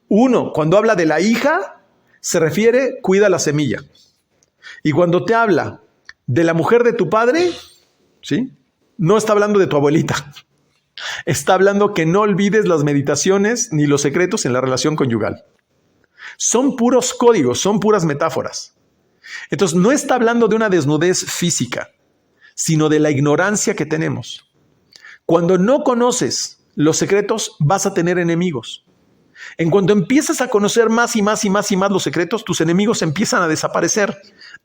A: Uno, cuando habla de la hija, se refiere, cuida la semilla. Y cuando te habla de la mujer de tu padre, ¿sí?, no está hablando de tu abuelita. Está hablando que no olvides las meditaciones ni los secretos en la relación conyugal. Son puros códigos, son puras metáforas. Entonces, no está hablando de una desnudez física, sino de la ignorancia que tenemos. Cuando no conoces los secretos, vas a tener enemigos. En cuanto empiezas a conocer más y más y más y más los secretos, tus enemigos empiezan a desaparecer.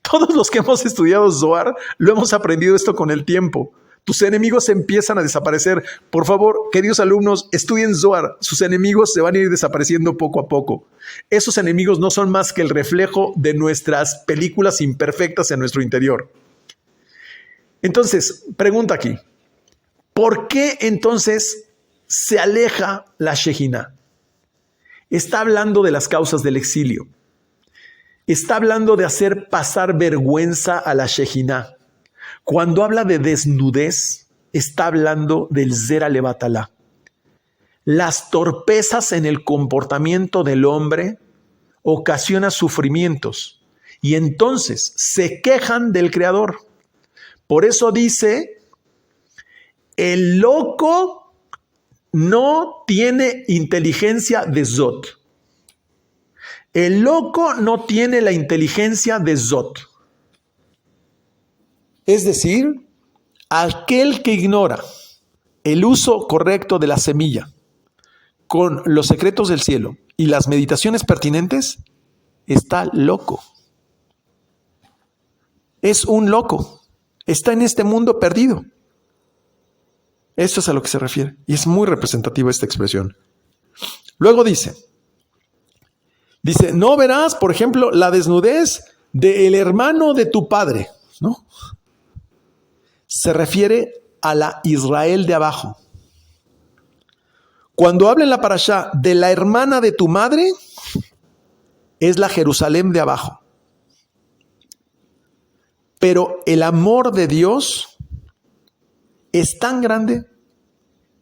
A: Todos los que hemos estudiado Zohar lo hemos aprendido esto con el tiempo. Tus enemigos empiezan a desaparecer. Por favor, queridos alumnos, estudien Zohar. Sus enemigos se van a ir desapareciendo poco a poco. Esos enemigos no son más que el reflejo de nuestras películas imperfectas en nuestro interior. Entonces, pregunta aquí. ¿Por qué entonces se aleja la Shejina? Está hablando de las causas del exilio. Está hablando de hacer pasar vergüenza a la Shejina. Cuando habla de desnudez, está hablando del Zera Levatalá. Las torpezas en el comportamiento del hombre ocasionan sufrimientos y entonces se quejan del Creador. Por eso dice, el loco no tiene inteligencia de Zot. El loco no tiene la inteligencia de Zot. Es decir, aquel que ignora el uso correcto de la semilla con los secretos del cielo y las meditaciones pertinentes, está loco. Es un loco. Está en este mundo perdido. Eso es a lo que se refiere. Y es muy representativa esta expresión. Luego dice, no verás, por ejemplo, la desnudez del hermano de tu padre, ¿no? Se refiere a la Israel de abajo. Cuando habla en la parashá de la hermana de tu madre, es la Jerusalén de abajo. Pero el amor de Dios es tan grande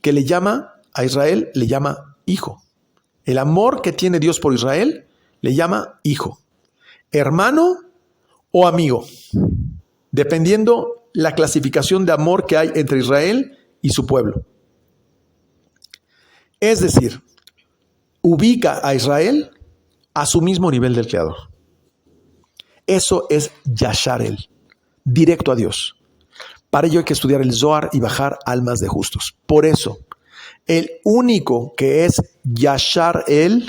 A: que le llama a Israel, le llama hijo. El amor que tiene Dios por Israel le llama hijo, hermano o amigo, dependiendo la clasificación de amor que hay entre Israel y su pueblo. Es decir, ubica a Israel a su mismo nivel del Creador. Eso es Yashar El, directo a Dios. Para ello hay que estudiar el Zohar y bajar almas de justos. Por eso, el único que es Yashar El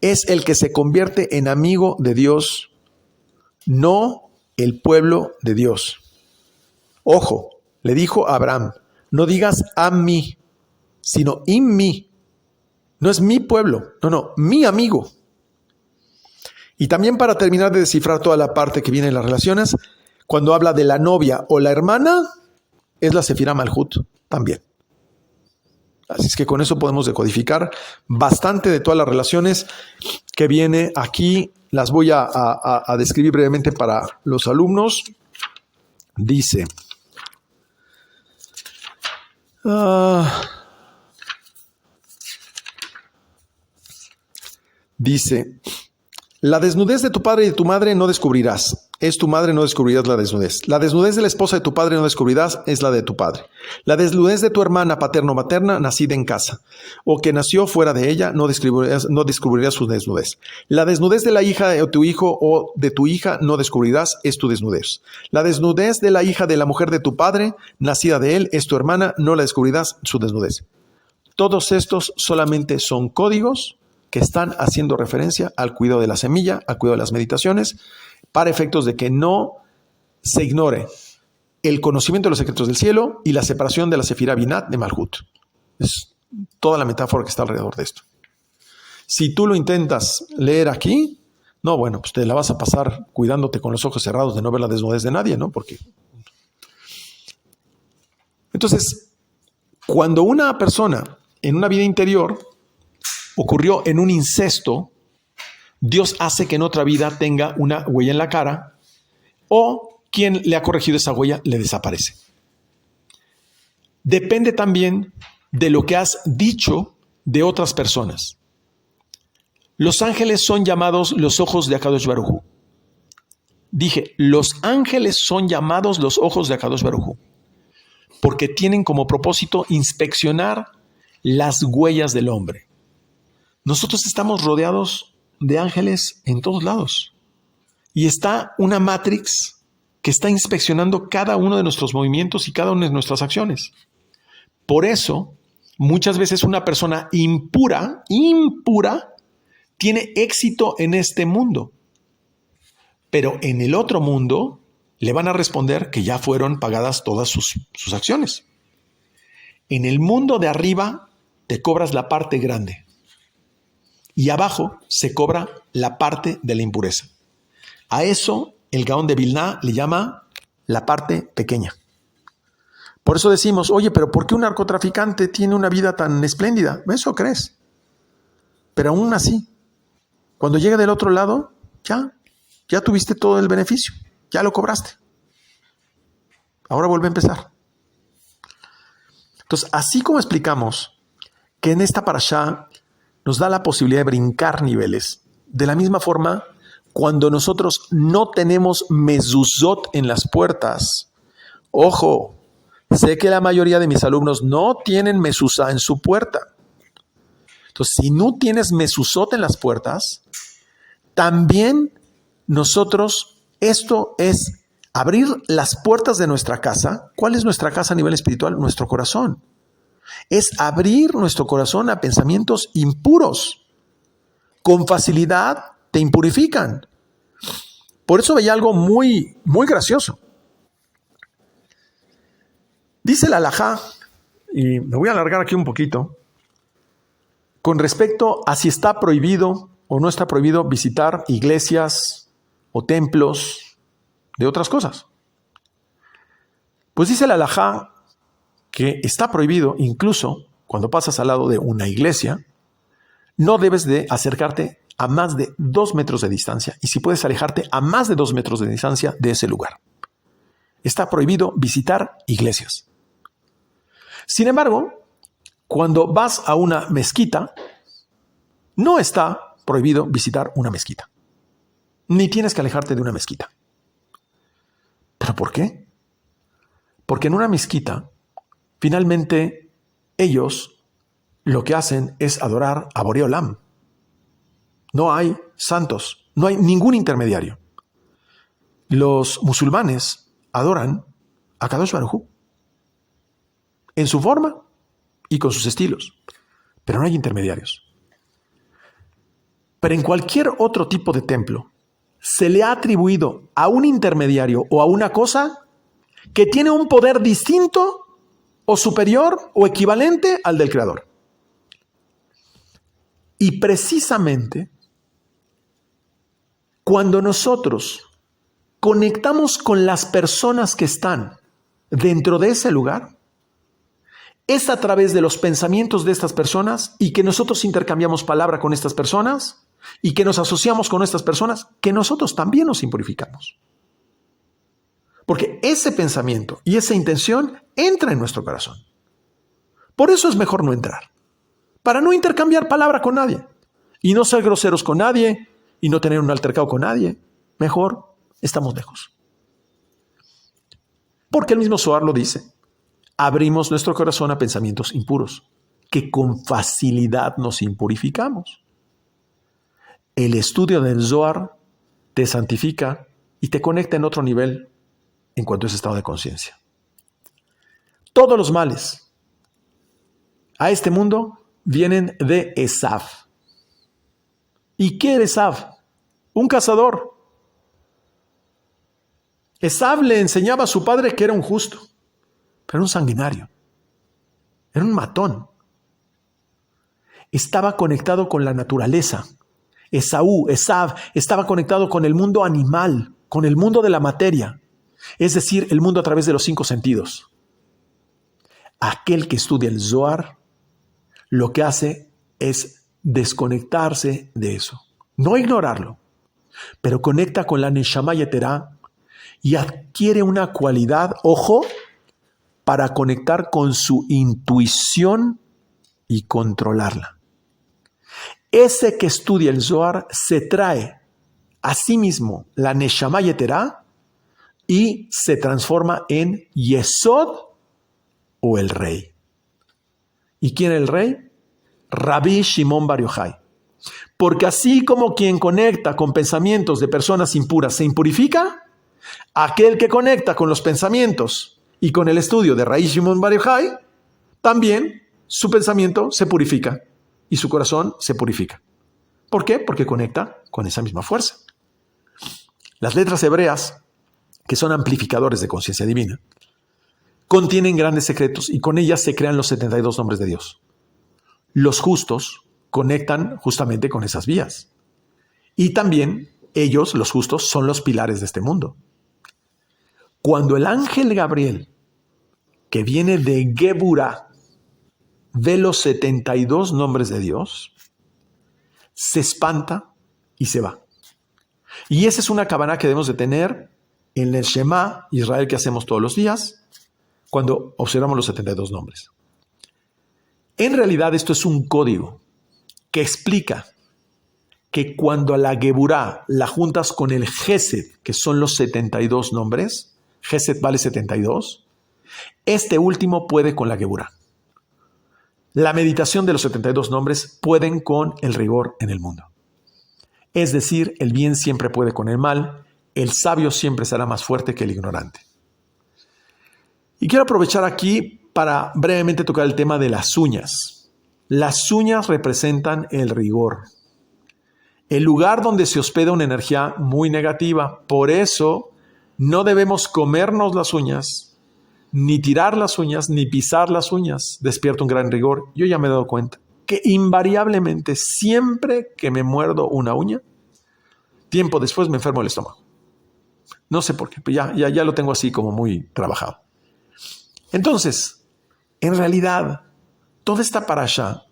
A: es el que se convierte en amigo de Dios, no el pueblo de Dios. Ojo, le dijo a Abraham, no digas a mí, sino in mí. No es mi pueblo, no, mi amigo. Y también para terminar de descifrar toda la parte que viene en las relaciones, cuando habla de la novia o la hermana, es la Sefirá Malhut también. Así es que con eso podemos decodificar bastante de todas las relaciones que viene aquí. Las voy a describir brevemente para los alumnos. Dice, la desnudez de tu padre y de tu madre no descubrirás. Es tu madre, no descubrirás la desnudez. La desnudez de la esposa de tu padre no descubrirás, es la de tu padre. La desnudez de tu hermana paterno-materna, nacida en casa, o que nació fuera de ella, no descubrirás su desnudez. La desnudez de la hija de tu hijo o de tu hija no descubrirás, es tu desnudez. La desnudez de la hija de la mujer de tu padre, nacida de él, es tu hermana, no la descubrirás, su desnudez. Todos estos solamente son códigos que están haciendo referencia al cuidado de la semilla, al cuidado de las meditaciones, para efectos de que no se ignore el conocimiento de los secretos del cielo y la separación de la Sefirá Binat de Malhut. Es toda la metáfora que está alrededor de esto. Si tú lo intentas leer aquí, no, bueno, pues te la vas a pasar cuidándote con los ojos cerrados de no ver la desnudez de nadie, ¿no? Porque Entonces, cuando una persona en una vida interior ocurrió en un incesto, Dios hace que en otra vida tenga una huella en la cara o quien le ha corregido esa huella le desaparece. Depende también de lo que has dicho de otras personas. Los ángeles son llamados los ojos de Akadosh Baruj Hu. Dije, los ángeles son llamados los ojos de Akadosh Baruj Hu, porque tienen como propósito inspeccionar las huellas del hombre. Nosotros estamos rodeados de ángeles en todos lados. Y está una matrix que está inspeccionando cada uno de nuestros movimientos y cada una de nuestras acciones. Por eso, muchas veces una persona impura, tiene éxito en este mundo. Pero en el otro mundo le van a responder que ya fueron pagadas todas sus acciones. En el mundo de arriba te cobras la parte grande. Y abajo se cobra la parte de la impureza. A eso el Gaón de Vilna le llama la parte pequeña. Por eso decimos, oye, pero ¿por qué un narcotraficante tiene una vida tan espléndida? Eso crees. Pero aún así, cuando llega del otro lado, ya tuviste todo el beneficio, ya lo cobraste. Ahora vuelve a empezar. Entonces, así como explicamos que en esta parashá nos da la posibilidad de brincar niveles, de la misma forma, cuando nosotros no tenemos mezuzot en las puertas, ojo, sé que la mayoría de mis alumnos no tienen mezuzá en su puerta. Entonces, si no tienes mezuzot en las puertas, también nosotros, esto es abrir las puertas de nuestra casa. ¿Cuál es nuestra casa a nivel espiritual? Nuestro corazón. Es abrir nuestro corazón a pensamientos impuros. Con facilidad te impurifican. Por eso veía algo muy, muy gracioso. Dice la halajá, y me voy a alargar aquí un poquito, con respecto a si está prohibido o no está prohibido visitar iglesias o templos de otras cosas. Pues dice la halajá que está prohibido, incluso cuando pasas al lado de una iglesia, no debes de acercarte a más de 2 metros de distancia, y si puedes alejarte a más de 2 metros de distancia de ese lugar. Está prohibido visitar iglesias. Sin embargo, cuando vas a una mezquita, no está prohibido visitar una mezquita, ni tienes que alejarte de una mezquita. ¿Pero por qué? Porque en una mezquita, finalmente, ellos lo que hacen es adorar a Boré Olam. No hay santos, no hay ningún intermediario. Los musulmanes adoran a Kadosh Baruj Hu en su forma y con sus estilos, pero no hay intermediarios. Pero en cualquier otro tipo de templo se le ha atribuido a un intermediario o a una cosa que tiene un poder distinto o superior o equivalente al del Creador. Y precisamente cuando nosotros conectamos con las personas que están dentro de ese lugar, es a través de los pensamientos de estas personas y que nosotros intercambiamos palabra con estas personas y que nos asociamos con estas personas, que nosotros también nos impurificamos. Porque ese pensamiento y esa intención entra en nuestro corazón. Por eso es mejor no entrar, para no intercambiar palabra con nadie y no ser groseros con nadie y no tener un altercado con nadie. Mejor estamos lejos. Porque el mismo Zohar lo dice. Abrimos nuestro corazón a pensamientos impuros, que con facilidad nos impurificamos. El estudio del Zohar te santifica y te conecta en otro nivel en cuanto a ese estado de conciencia. Todos los males a este mundo vienen de Esav. ¿Y qué era Esav? Un cazador. Esav le enseñaba a su padre que era un justo, pero era un sanguinario, era un matón. Estaba conectado con la naturaleza. Esav, estaba conectado con el mundo animal, con el mundo de la materia, es decir, el mundo a través de los 5 sentidos. Aquel que estudia el Zohar, lo que hace es desconectarse de eso. No ignorarlo, pero conecta con la Neshama Yeterá y adquiere una cualidad, ojo, para conectar con su intuición y controlarla. Ese que estudia el Zohar se trae a sí mismo la Neshama Yeterá y se transforma en Yesod o el rey. ¿Y quién es el rey? Rabbi Shimon Bar Yochai. Porque así como quien conecta con pensamientos de personas impuras se impurifica, aquel que conecta con los pensamientos y con el estudio de Rabbi Shimon Bar Yochai, también su pensamiento se purifica y su corazón se purifica. ¿Por qué? Porque conecta con esa misma fuerza. Las letras hebreas, que son amplificadores de conciencia divina, contienen grandes secretos y con ellas se crean los 72 nombres de Dios. Los justos conectan justamente con esas vías. Y también ellos, los justos, son los pilares de este mundo. Cuando el ángel Gabriel, que viene de Geburah, ve los 72 nombres de Dios, se espanta y se va. Y esa es una cabana que debemos de tener en el Shema Israel que hacemos todos los días cuando observamos los 72 nombres. En realidad esto es un código que explica que cuando a la Geburah la juntas con el Gesed, que son los 72 nombres, Gesed vale 72, este último puede con la Geburah. La meditación de los 72 nombres pueden con el rigor en el mundo. Es decir, el bien siempre puede con el mal, el sabio siempre será más fuerte que el ignorante. Y quiero aprovechar aquí para brevemente tocar el tema de las uñas. Las uñas representan el rigor, el lugar donde se hospeda una energía muy negativa. Por eso no debemos comernos las uñas, ni tirar las uñas, ni pisar las uñas. Despierta un gran rigor. Yo ya me he dado cuenta que invariablemente siempre que me muerdo una uña, tiempo después me enfermo el estómago. No sé por qué, pero ya lo tengo así como muy trabajado. Entonces, en realidad, toda esta parashá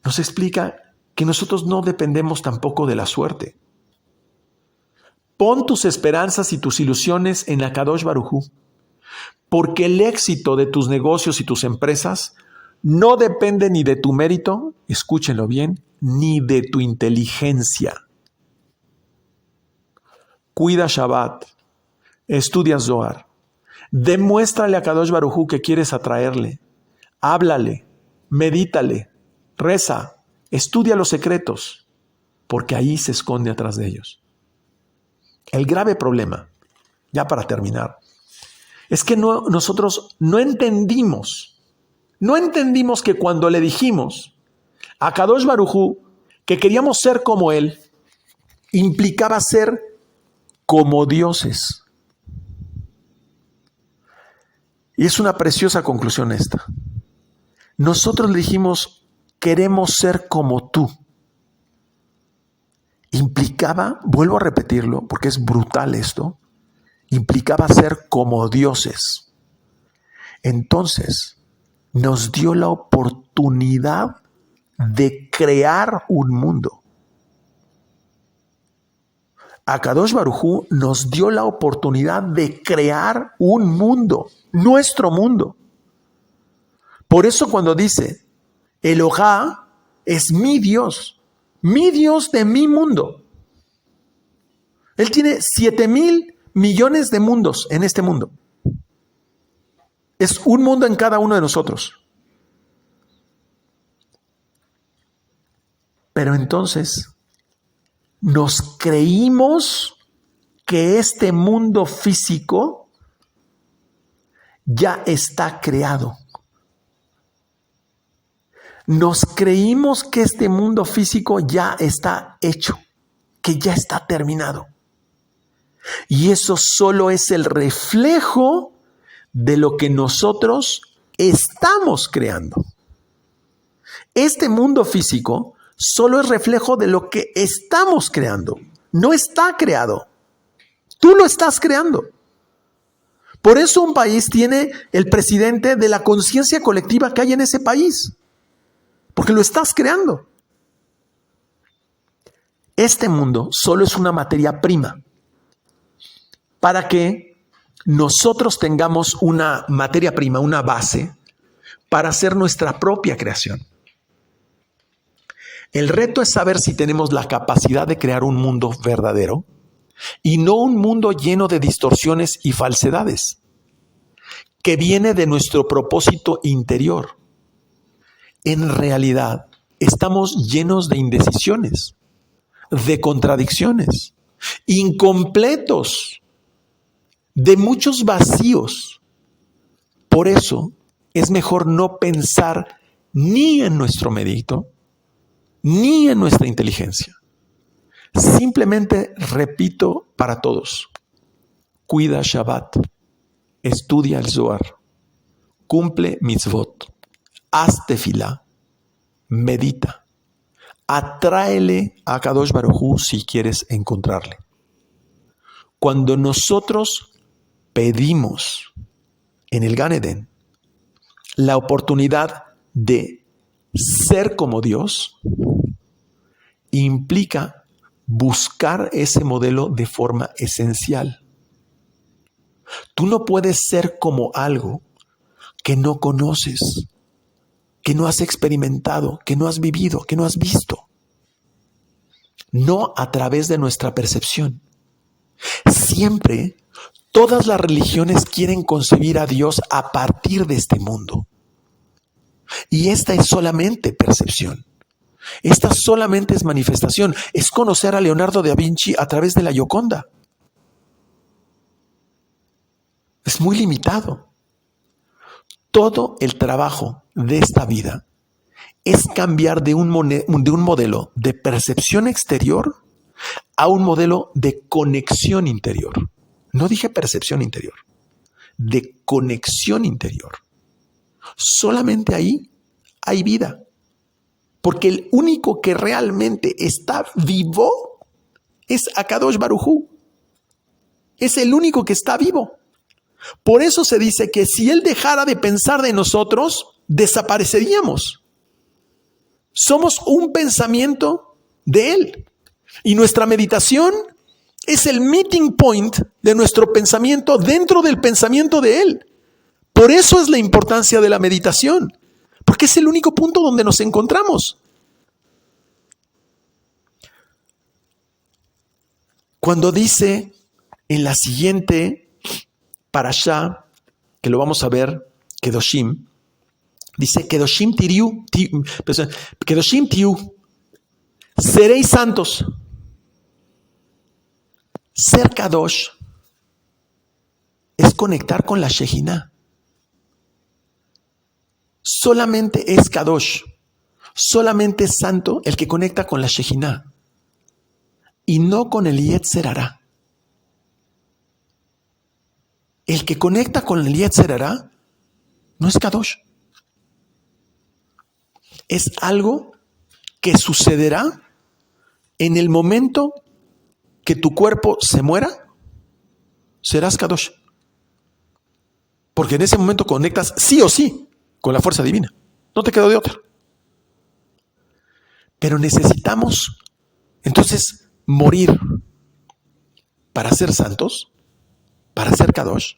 A: nos explica que nosotros no dependemos tampoco de la suerte. Pon tus esperanzas y tus ilusiones en Akadosh Baruj Hu, porque el éxito de tus negocios y tus empresas no depende ni de tu mérito, escúchenlo bien, ni de tu inteligencia. Cuida Shabbat, estudia Zohar, demuéstrale a Kadosh Baruj Hu que quieres atraerle, háblale, medítale, reza, estudia los secretos, porque ahí se esconde atrás de ellos. El grave problema, ya para terminar, es que nosotros no entendimos que cuando le dijimos a Kadosh Baruj Hu que queríamos ser como él, implicaba ser como dioses. Y es una preciosa conclusión esta. Nosotros le dijimos, queremos ser como tú. Implicaba, vuelvo a repetirlo, porque es brutal esto, implicaba ser como dioses. Entonces, nos dio la oportunidad de crear un mundo. Akadosh Baruj Hu nos dio la oportunidad de crear un mundo, nuestro mundo. Por eso cuando dice, Elohá es mi Dios de mi mundo. Él tiene 7,000 millones de mundos en este mundo. Es un mundo en cada uno de nosotros. Pero entonces nos creímos que este mundo físico ya está creado. Nos creímos que este mundo físico ya está hecho, que ya está terminado. Y eso solo es el reflejo de lo que nosotros estamos creando. Este mundo físico solo es reflejo de lo que estamos creando. No está creado. Tú lo estás creando. Por eso un país tiene el presidente de la conciencia colectiva que hay en ese país, porque lo estás creando. Este mundo solo es una materia prima para que nosotros tengamos una materia prima, una base para hacer nuestra propia creación. El reto es saber si tenemos la capacidad de crear un mundo verdadero y no un mundo lleno de distorsiones y falsedades, que viene de nuestro propósito interior. En realidad, estamos llenos de indecisiones, de contradicciones, incompletos, de muchos vacíos. Por eso es mejor no pensar ni en nuestro mérito, ni en nuestra inteligencia. Simplemente repito para todos: cuida Shabbat, estudia el Zohar, cumple mitzvot, haz tefilá, medita, atráele a Kadosh Baruj Hu si quieres encontrarle. Cuando nosotros pedimos en el Gan Edén la oportunidad de ser como Dios, implica buscar ese modelo de forma esencial. Tú no puedes ser como algo que no conoces, que no has experimentado, que no has vivido, que no has visto. No a través de nuestra percepción. Siempre, todas las religiones quieren concebir a Dios a partir de este mundo. Y esta es solamente percepción. Esta solamente es manifestación. Es conocer a Leonardo da Vinci a través de la Gioconda. Es muy limitado. Todo el trabajo de esta vida es cambiar de un modelo de percepción exterior a un modelo de conexión interior. No dije percepción interior, de conexión interior. Solamente ahí hay vida. Porque el único que realmente está vivo es Akadosh Baruj Hu. Es el único que está vivo. Por eso se dice que si Él dejara de pensar de nosotros, desapareceríamos. Somos un pensamiento de Él. Y nuestra meditación es el meeting point de nuestro pensamiento dentro del pensamiento de Él. Por eso es la importancia de la meditación. Porque es el único punto donde nos encontramos. Cuando dice en la siguiente parashá, que lo vamos a ver, Kedoshim, dice Kedoshim tiu, seréis santos. Ser Kadosh es conectar con la Shejinah. Solamente es Kadosh, solamente es santo el que conecta con la Shejinah y no con el Yetzer Hará. El que conecta con el Yetzer Hará no es Kadosh. Es algo que sucederá en el momento que tu cuerpo se muera, serás Kadosh. Porque en ese momento conectas sí o sí con la fuerza divina. No te queda de otra. Pero necesitamos entonces morir para ser santos, para ser Kadosh.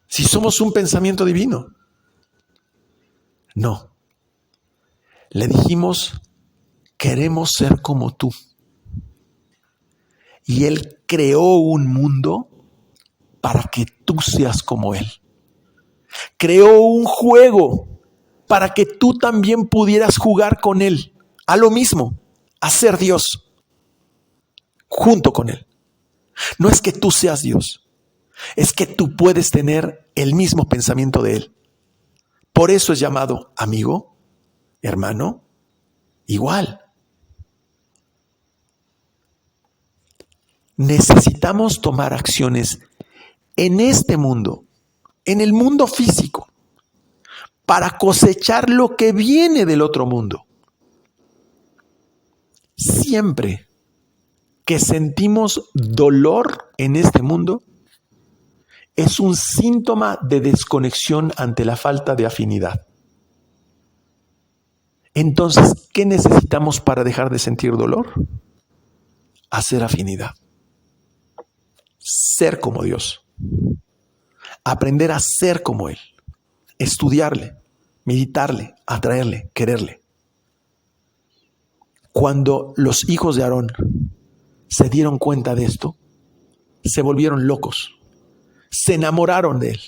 A: Si somos un pensamiento divino. No. Le dijimos, queremos ser como tú. Y Él creó un mundo para que tú seas como Él. Creó un juego para que tú también pudieras jugar con Él. A lo mismo, a ser Dios. Junto con Él. No es que tú seas Dios. Es que tú puedes tener el mismo pensamiento de Él. Por eso es llamado amigo, hermano, igual. Necesitamos tomar acciones en este mundo, en el mundo físico, para cosechar lo que viene del otro mundo. Siempre que sentimos dolor en este mundo es un síntoma de desconexión ante la falta de afinidad. Entonces, ¿qué necesitamos para dejar de sentir dolor? Hacer afinidad. Ser como Dios. Aprender a ser como Él. Estudiarle, meditarle, atraerle, quererle. Cuando los hijos de Aarón se dieron cuenta de esto, se volvieron locos. Se enamoraron de Él.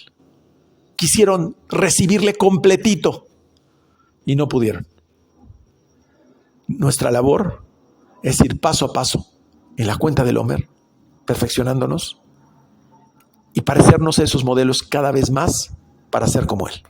A: Quisieron recibirle completito y no pudieron. Nuestra labor es ir paso a paso en la cuenta del Homer, perfeccionándonos y parecernos a esos modelos cada vez más para ser como Él.